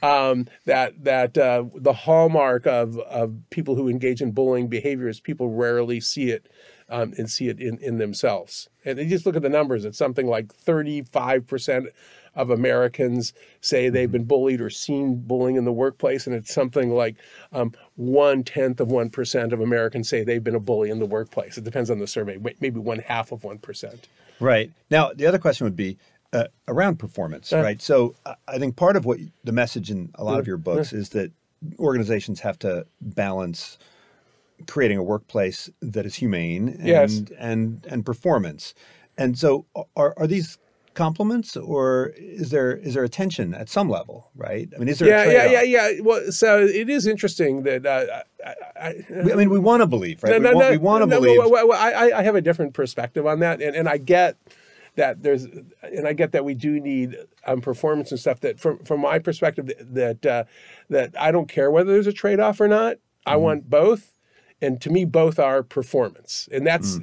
That the hallmark of people who engage in bullying behavior is people rarely see it and see it in themselves. And you just look at the numbers. It's something like 35% of Americans say they've been bullied or seen bullying in the workplace, and it's something like 0.1% of Americans say they've been a bully in the workplace. It depends on the survey, maybe 0.5%. Right. Now, the other question would be around performance, right? So I think part of what the message in a lot of your books is that organizations have to balance creating a workplace that is humane and performance. And so are these complements, or is there a tension at some level, right? I mean, is there a trade-off? Yeah. Well, so it is interesting that we want to believe, right? We want to believe. I have a different perspective on that, and I get that we do need performance and stuff. That from my perspective, that I don't care whether there's a trade-off or not. I want both. And to me, both are performance, and that's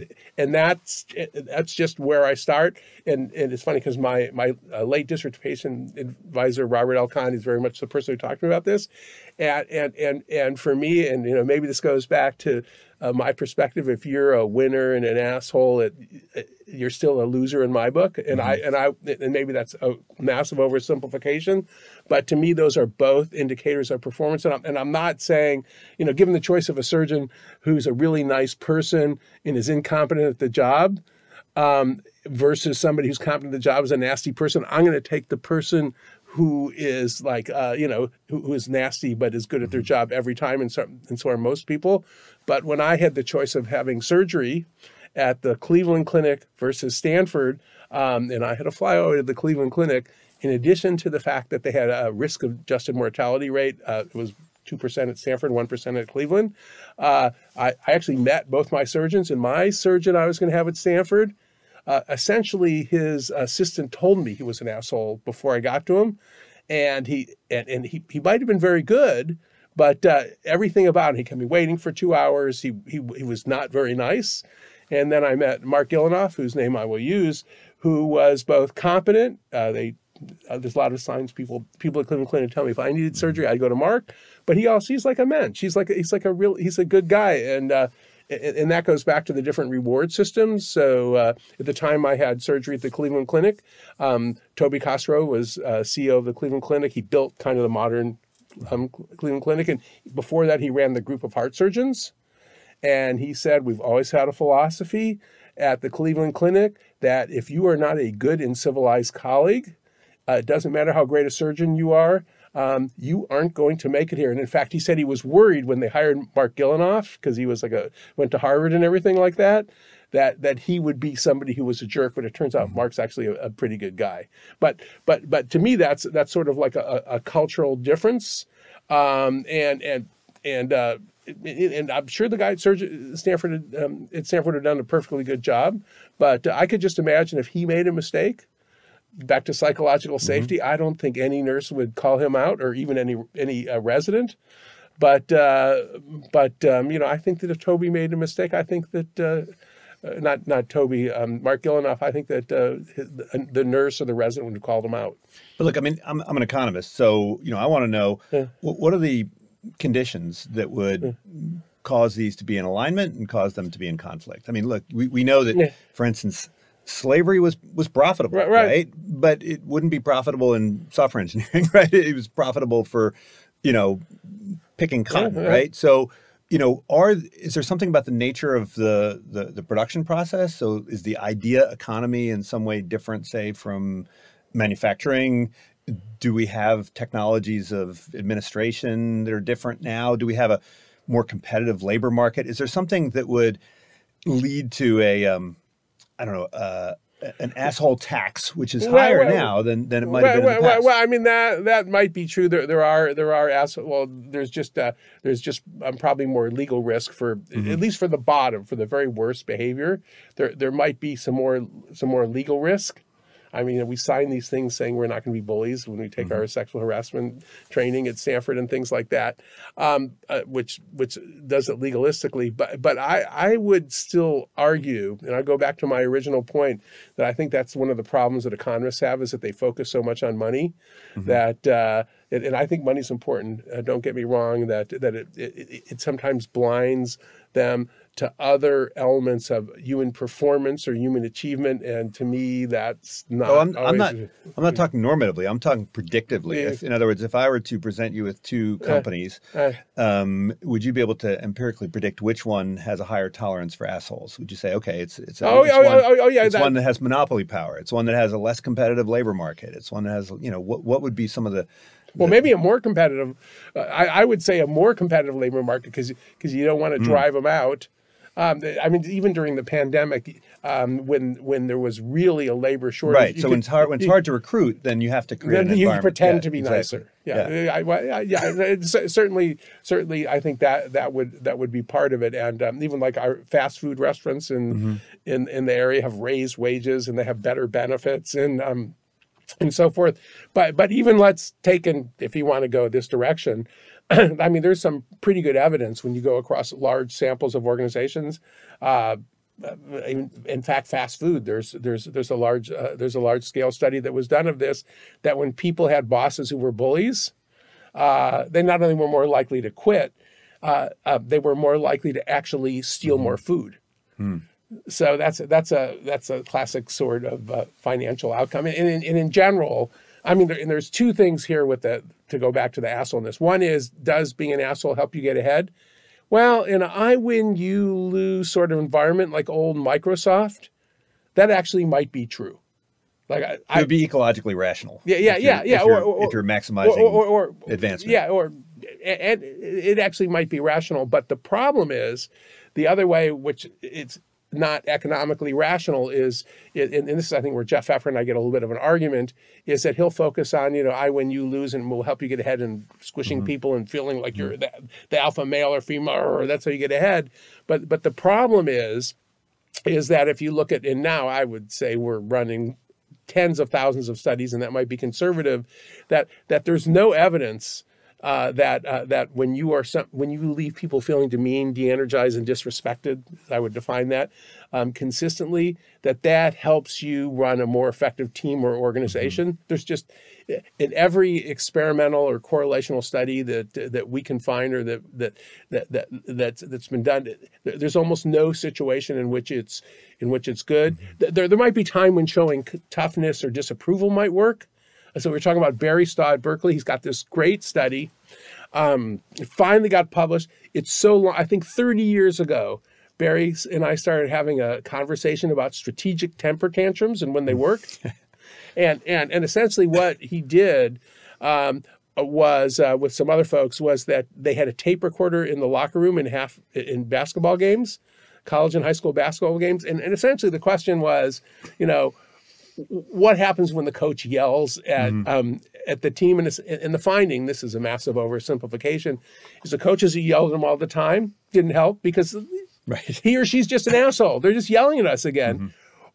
just where I start. And it's funny because my late dissertation advisor Robert L. Kahn is very much the person who talked to me about this, and for me, and maybe this goes back to my perspective. If you're a winner and an asshole, you're still a loser in my book, and and maybe that's a massive oversimplification, but to me, those are both indicators of performance. And I'm not saying, given the choice of a surgeon who's a really nice person and is incompetent at the job, versus somebody who's competent at the job is a nasty person, I'm going to take the person who is who is nasty but is good at their job every time, and so are most people. But when I had the choice of having surgery at the Cleveland Clinic versus Stanford, and I had to fly over to the Cleveland Clinic, in addition to the fact that they had a risk-adjusted mortality rate, it was 2% at Stanford, 1% at Cleveland. I actually met both my surgeons, and my surgeon I was going to have at Stanford, essentially his assistant told me he was an asshole before I got to him, and he might have been very good, but everything about him, he kept me waiting for 2 hours. He was not very nice. And then I met Mark Gillinoff, whose name I will use, who was both competent. There's a lot of signs people at Cleveland Clinic tell me if I needed surgery, I'd go to Mark. But he's like a mensch. He's a good guy, and and that goes back to the different reward systems. So at the time I had surgery at the Cleveland Clinic, Toby Castro was CEO of the Cleveland Clinic. He built kind of the modern Cleveland Clinic. And before that, he ran the group of heart surgeons. And he said, we've always had a philosophy at the Cleveland Clinic that if you are not a good and civilized colleague, it doesn't matter how great a surgeon you are, you aren't going to make it here. And in fact, he said he was worried when they hired Mark Gillinoff, because he was went to Harvard and everything like that, that he would be somebody who was a jerk. But it turns out Mark's actually a pretty good guy. But to me, that's sort of like a cultural difference. And I'm sure the guy at Stanford had done a perfectly good job. But I could just imagine if he made a mistake, back to psychological safety, I don't think any nurse would call him out, or even any resident. But you know, I think that if Toby made a mistake, I think that not Toby, Mark Gillinoff, I think that the nurse or the resident would have called him out. But look, I mean, I'm an economist, so you know, I want to know what are the conditions that would cause these to be in alignment and cause them to be in conflict. I mean, look, we know that, for instance, slavery was profitable, right? But it wouldn't be profitable in software engineering, right? It was profitable for, you know, picking cotton, right? So, you know, is there something about the nature of the production process? So is the idea economy in some way different, say, from manufacturing? Do we have technologies of administration that are different now? Do we have a more competitive labor market? Is there something that would lead to I don't know, an asshole tax, which is higher now than it might have been in the past? Well, I mean, that might be true. There are asshole. Well, there's just probably more legal risk for at least for the bottom, for the very worst behavior. There might be some more legal risk. I mean, we sign these things saying we're not going to be bullies when we take our sexual harassment training at Stanford and things like that, which does it legalistically. But I would still argue, and I go back to my original point, that I think that's one of the problems that economists have, is that they focus so much on money, that and I think money's important. Don't get me wrong, that it sometimes blinds them to other elements of human performance or human achievement, and to me, that's not. Oh, I'm not talking normatively. I'm talking predictively. In other words, if I were to present you with two companies, would you be able to empirically predict which one has a higher tolerance for assholes? Would you say, okay, it's one that has monopoly power. It's one that has a less competitive labor market. It's one that has, you know, what would be some of the. Well, maybe a more competitive. I would say a more competitive labor market, because you don't want to drive them out. I mean, even during the pandemic, when there was really a labor shortage, right? So when it's hard to recruit, then you have to create an environment. You pretend to be nicer. Certainly, I think that would be part of it. And even like our fast food restaurants in the area have raised wages, and they have better benefits, and so forth. But even let's take, if you want to go this direction, I mean, there's some pretty good evidence when you go across large samples of organizations. In fact, fast food, there's a large scale study that was done of this, that when people had bosses who were bullies, they not only were more likely to quit, they were more likely to actually steal more food. So that's a classic sort of financial outcome. And in general, I mean, there's two things here to go back to the assholeness. One is, does being an asshole help you get ahead? Well, in an I win, you lose sort of environment like old Microsoft, that actually might be true. Like it would be ecologically rational. If you're maximizing advancement. And it actually might be rational. But the problem is, the other way, which it's not economically rational, is, and this is, I think, where Jeff Pfeffer and I get a little bit of an argument, is that he'll focus on, you know, I win, you lose, and will help you get ahead, and squishing people and feeling like you're the alpha male or female, or that's how you get ahead. But the problem is that if you look at, and now I would say we're running tens of thousands of studies, and that might be conservative, that there's no evidence that when you leave people feeling demeaned, de-energized, and disrespected, as I would define that, consistently, that helps you run a more effective team or organization. There's just, in every experimental or correlational study that we can find or that's been done, there's almost no situation in which it's good. There might be time when showing toughness or disapproval might work. So we're talking about Barry Staw at Berkeley. He's got this great study. It finally got published. It's so long. I think 30 years ago, Barry and I started having a conversation about strategic temper tantrums and when they work. and essentially what he did was with some other folks was that they had a tape recorder in the locker room in basketball games, college and high school basketball games. And essentially the question was, what happens when the coach yells at the team? And the finding, this is a massive oversimplification, is the coaches who yelled at them all the time didn't help because he or she's just an asshole. They're just yelling at us again.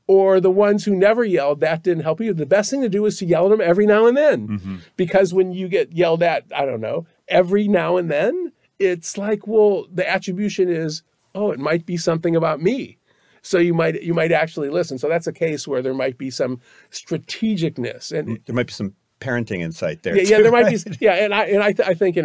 Or the ones who never yelled, that didn't help either. The best thing to do is to yell at them every now and then. Because when you get yelled at, I don't know, every now and then, it's like, well, the attribution is, oh, it might be something about me. So you might actually listen. So that's a case where there might be some strategicness, and there might be some parenting insight there. Yeah, there might be. Yeah, and I think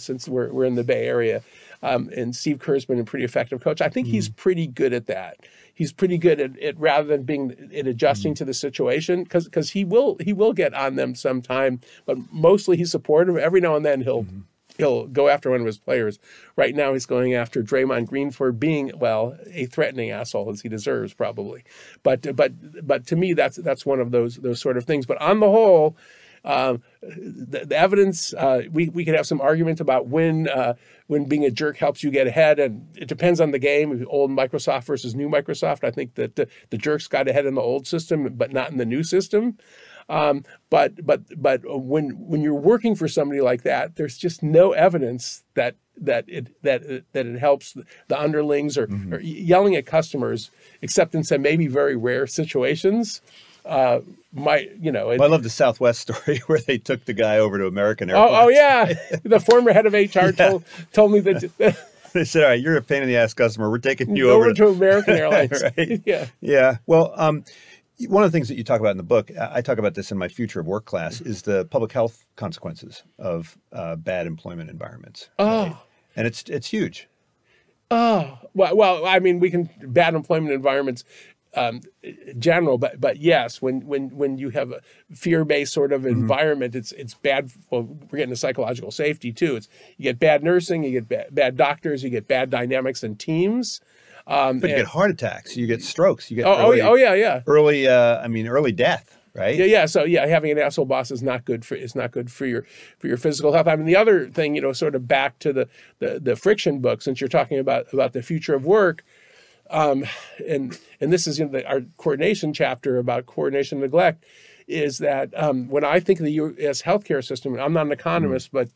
since we're in the Bay Area, and Steve Kerr's been a pretty effective coach. I think he's pretty good at that. He's pretty good at rather than being adjusting to the situation, because he will get on them sometime, but mostly he's supportive. Every now and then he'll go after one of his players. Right now, he's going after Draymond Green for being, well, a threatening asshole, as he deserves, probably. But to me, that's one of those sort of things. But on the whole, the evidence, we could have some argument about when being a jerk helps you get ahead, and it depends on the game. Old Microsoft versus new Microsoft. I think that the jerks got ahead in the old system, but not in the new system. But when you're working for somebody like that, there's just no evidence that it helps the underlings or yelling at customers, except in some maybe very rare situations. I love the Southwest story where they took the guy over to American Airlines. Oh yeah, the former head of HR told me that. They said, "All right, you're a pain in the ass customer. We're taking you over to American Airlines." Right? Yeah. Well, one of the things that you talk about in the book, I talk about this in my Future of Work class, is the public health consequences of bad employment environments. Right? And it's huge. Well, I mean, bad employment environments. General, but yes, when you have a fear-based sort of environment, it's bad. Well, we're getting to psychological safety too. You get bad nursing, you get bad doctors, you get bad dynamics in teams. But you get heart attacks, you get strokes, you get early death, right? Yeah. So having an asshole boss is not good for your physical health. I mean, the other thing, sort of back to the friction book, since you're talking about the future of work. And this is our coordination chapter about coordination neglect, is that when I think of the U.S. healthcare system, and I'm not an economist, but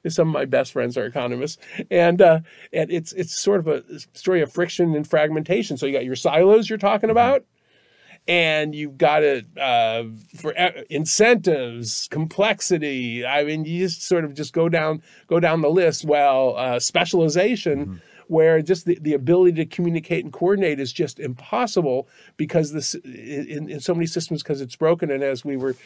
some of my best friends are economists, and it's sort of a story of friction and fragmentation. So you got your silos you're talking about, and you've got it for incentives, complexity. I mean, you just sort of go down the list. Well, specialization. Where just the ability to communicate and coordinate is just impossible because in so many systems, because it's broken. And as we were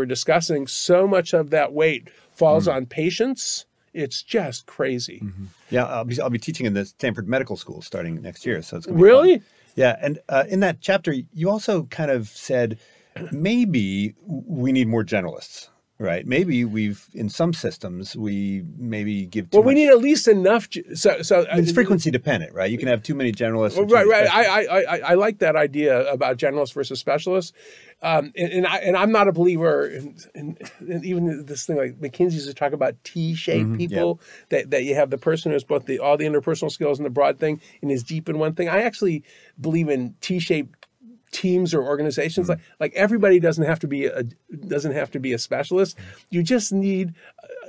discussing, so much of that weight falls on patients. It's just crazy. Yeah, I'll be teaching in the Stanford Medical School starting next year, so it's gonna be really fun. Yeah, and in that chapter, you also kind of said maybe we need more generalists. Right. Maybe in some systems, we maybe give too much. We need at least enough. So it's frequency dependent, right? You can have too many generalists. Right. I like that idea about generalists versus specialists. And I'm not a believer in even this thing like McKinsey used to talk about T-shaped people, that you have the person who has both all the interpersonal skills and the broad thing and is deep in one thing. I actually believe in T-shaped teams or organizations. Like everybody doesn't have to be a specialist. You just need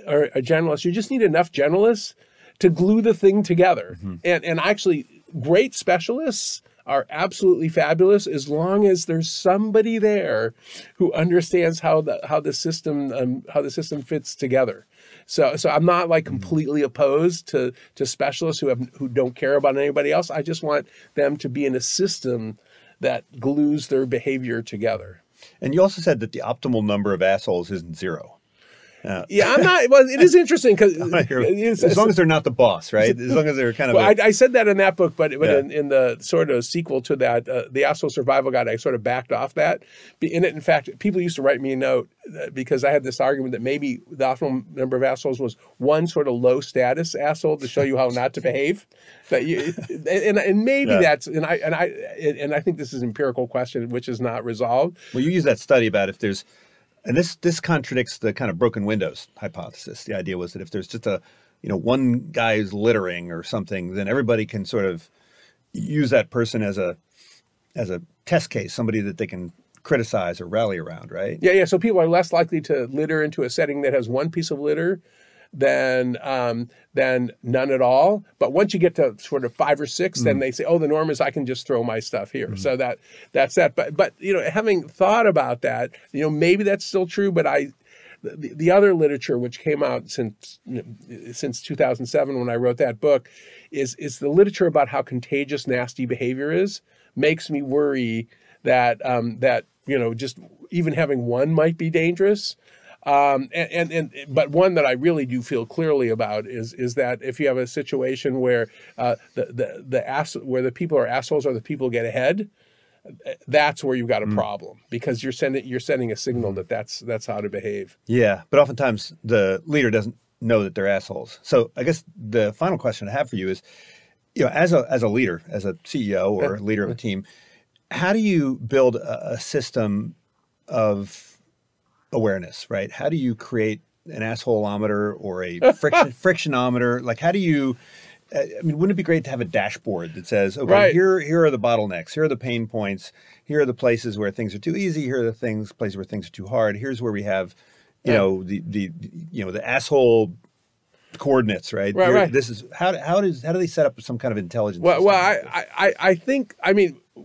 a generalist. You just need enough generalists to glue the thing together. And actually, great specialists are absolutely fabulous as long as there's somebody there who understands how the system fits together. So I'm not like completely opposed to specialists who don't care about anybody else. I just want them to be in a system that glues their behavior together. And you also said that the optimal number of assholes isn't zero. Yeah, I'm not. Well, it is interesting because as long as they're not the boss, right? As long as they're kind of. Well, I said that in that book, but in the sort of sequel to that, the Asshole Survival Guide, I sort of backed off that. In fact, people used to write me a note because I had this argument that maybe the optimal number of assholes was one sort of low status asshole to show you how not to behave. That you, and maybe that's and I think this is an empirical question which is not resolved. Well, you use that study about if there's. And this contradicts the kind of broken windows hypothesis. The idea was that if there's just one guy who's littering or something, then everybody can sort of use that person as a test case, somebody that they can criticize or rally around, right? Yeah. So people are less likely to litter into a setting that has one piece of litter than none at all. But once you get to sort of 5 or 6, then they say, oh, the norm is I can just throw my stuff here. So that's that. But having thought about that, maybe that's still true. But the other literature which came out since 2007 when I wrote that book is the literature about how contagious nasty behavior is. Makes me worry that just even having one might be dangerous. But one that I really do feel clearly about is that if you have a situation where where the people are assholes or the people get ahead, that's where you've got a problem because you're sending a signal that that's how to behave. Yeah, but oftentimes the leader doesn't know that they're assholes. So I guess the final question I have for you is, as a leader, as a CEO or leader of a team, how do you build a system of awareness, right? How do you create an assholeometer or a frictionometer? Like, how do you, wouldn't it be great to have a dashboard that says, okay, here are the bottlenecks, here are the pain points, here are the places where things are too easy, here are the places where things are too hard, here's where we have, the asshole coordinates, right? Right. This is how do they set up some kind of intelligence? Well, I think,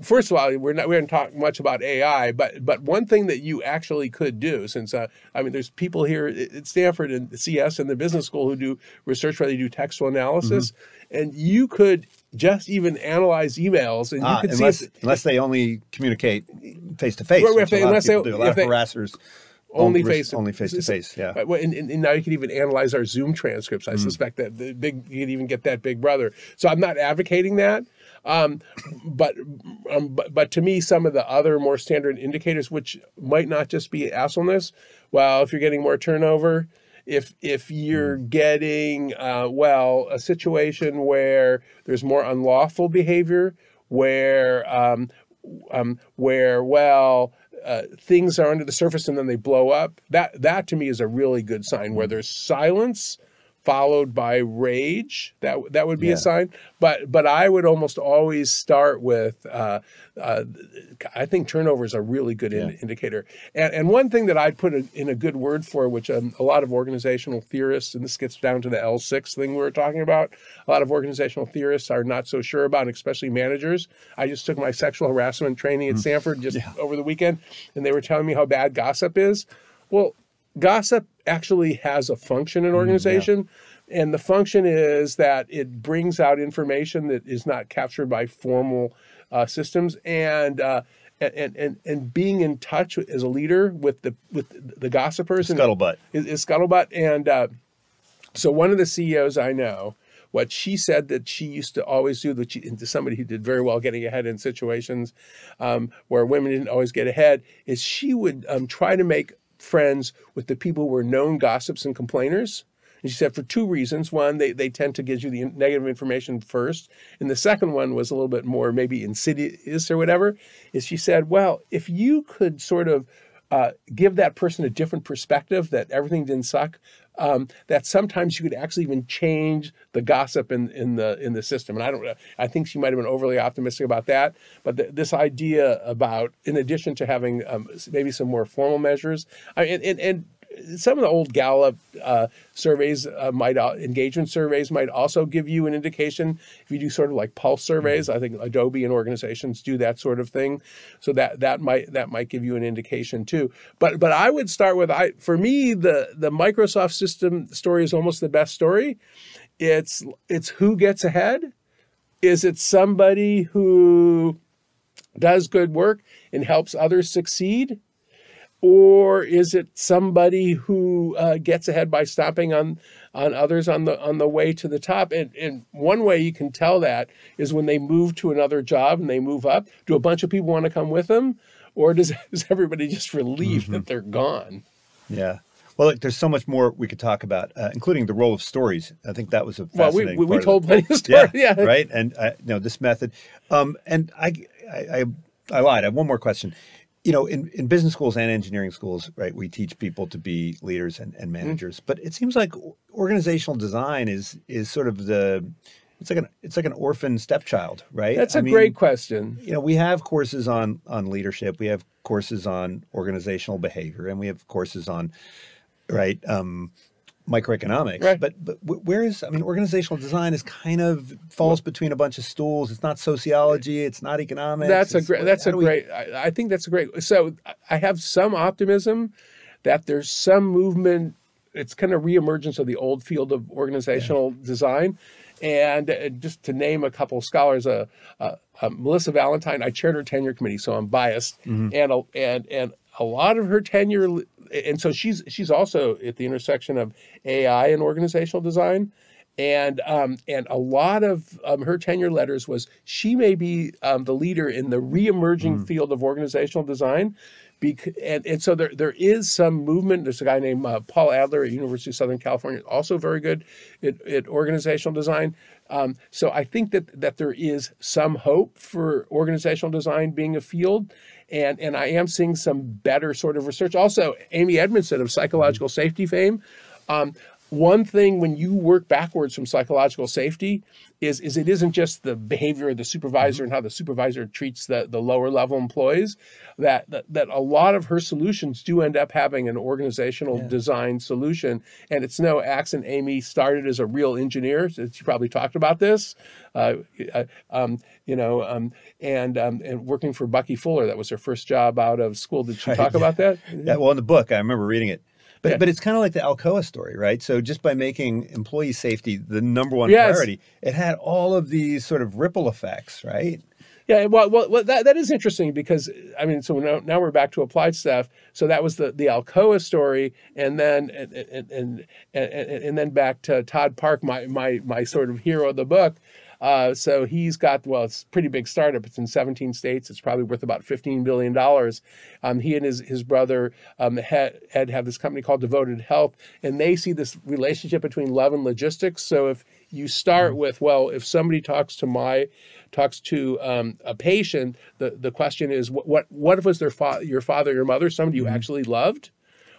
first of all, we haven't talked much about AI, but one thing that you actually could do, since there's people here at Stanford and CS and the business school who do research where they do textual analysis, and you could just even analyze emails, and you could unless they only communicate face to face. A lot of harassers. Only face to face, yeah. And now you can even analyze our Zoom transcripts. I suspect that you can even get that Big Brother. So I'm not advocating that, but to me, some of the other more standard indicators, which might not just be assholeness. Well, if you're getting more turnover, if you're getting a situation where there's more unlawful behavior, where things are under the surface and then they blow up. That to me is a really good sign. Where there's silence followed by rage, that would be a sign. But I would almost always start with I think turnover is a really good indicator. And one thing that I'd put in a good word for, which a lot of organizational theorists, and this gets down to the L6 thing we were talking about, a lot of organizational theorists are not so sure about, especially managers. I just took my sexual harassment training at Stanford over the weekend, and they were telling me how bad gossip is. Well, gossip actually has a function in an organization, and the function is that it brings out information that is not captured by formal systems, and being in touch as a leader with the gossipers, scuttlebutt is scuttlebutt. And so one of the CEOs I know, what she said that she used to always do, to somebody who did very well getting ahead in situations where women didn't always get ahead, is she would try to make friends with the people who were known gossips and complainers. And she said for 2 reasons. One, they tend to give you the negative information first. And the second one was a little bit more maybe insidious or whatever, is she said, well, if you could sort of give that person a different perspective that everything didn't suck, that sometimes you could actually even change the gossip in the system. And I think she might have been overly optimistic about that. But this idea about, in addition to having maybe some more formal measures, and some of the old Gallup surveys engagement surveys might also give you an indication. If you do sort of like pulse surveys, I think Adobe and organizations do that sort of thing. So that might give you an indication too. But I would start with, for me, the Microsoft system story is almost the best story. It's who gets ahead. Is it somebody who does good work and helps others succeed? Or is it somebody who gets ahead by stomping on others on the way to the top? And one way you can tell that is when they move to another job and they move up. Do a bunch of people want to come with them? Or is everybody just relieved that they're gone? Yeah. Well, look, there's so much more we could talk about, including the role of stories. I think that was a fascinating we told plenty of stories. Yeah, right. And this method. And I lied. I have one more question. In business schools and engineering schools, right, we teach people to be leaders and managers. But it seems like organizational design is sort of it's like an orphan stepchild, right? That's a great question. We have courses on leadership, we have courses on organizational behavior, and we have courses on microeconomics. Right. But organizational design is kind of falls between a bunch of stools. It's not sociology. It's not economics. I think that's a great. So I have some optimism that there's some movement. It's kind of reemergence of the old field of organizational design. And just to name a couple of scholars, Melissa Valentine, I chaired her tenure committee, so I'm biased, and a lot of her tenure. And so she's also at the intersection of AI and organizational design. And a lot of her tenure letters was she may be the leader in the reemerging field of organizational design. And so there is some movement. There's a guy named Paul Adler at University of Southern California, also very good at organizational design. So I think that there is some hope for organizational design being a field. And I am seeing some better sort of research. Also, Amy Edmondson of psychological safety fame. One thing when you work backwards from psychological safety is it isn't just the behavior of the supervisor and how the supervisor treats the lower level employees, that a lot of her solutions do end up having an organizational design solution. And it's no accident Amy started as a real engineer. She probably talked about this, and working for Bucky Fuller. That was her first job out of school. Did she talk about that? Yeah, well, in the book, I remember reading it. But it's kind of like the Alcoa story, right? So just by making employee safety the number one priority, it had all of these sort of ripple effects, right? Yeah, well, that is interesting because so now we're back to applied stuff. So that was the Alcoa story, and then and then back to Todd Park, my sort of hero of the book. So he's got, it's a pretty big startup. It's in 17 states. It's probably worth about $15 billion. He and his brother have this company called Devoted Health, and they see this relationship between love and logistics. So if you start with, if somebody talks to a patient, the question is, what if it was your father, your mother, somebody you actually loved?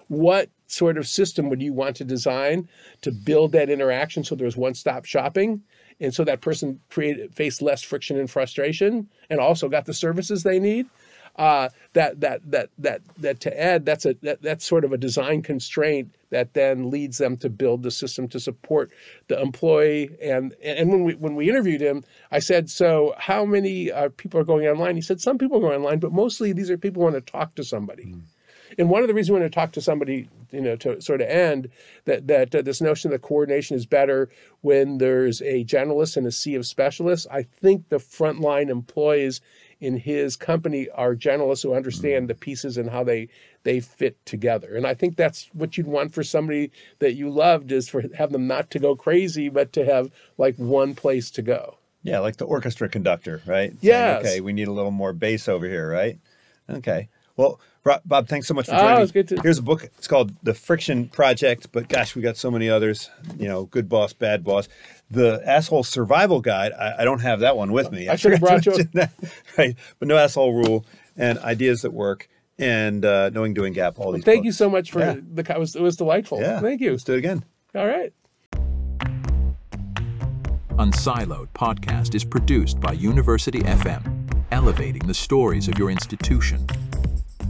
What sort of system would you want to design to build that interaction so there's one-stop shopping? And so that person faced less friction and frustration, and also got the services they need. That to Ed, that's sort of a design constraint that then leads them to build the system to support the employee. And when we interviewed him, I said, so how many people are going online? He said, some people are going online, but mostly these are people who want to talk to somebody. And one of the reasons we want to talk to somebody, to sort of end, that this notion that coordination is better when there's a generalist and a sea of specialists. I think the frontline employees in his company are generalists who understand the pieces and how they fit together. And I think that's what you'd want for somebody that you loved, is have them not to go crazy, but to have like one place to go. Yeah, like the orchestra conductor, right? Yes. Okay, we need a little more bass over here, right? Okay. Well, Bob, thanks so much for joining me. It's good to... Here's a book. It's called The Friction Project, but gosh, we got so many others. Good Boss, Bad Boss. The Asshole Survival Guide. I don't have that one with me. I should have brought you that. Right. But No Asshole Rule and Ideas That Work and Knowing Doing Gap. All these. Thank you so much for it was delightful. Yeah. Thank you. Let's do it again. All right. Unsiloed podcast is produced by University FM, elevating the stories of your institution.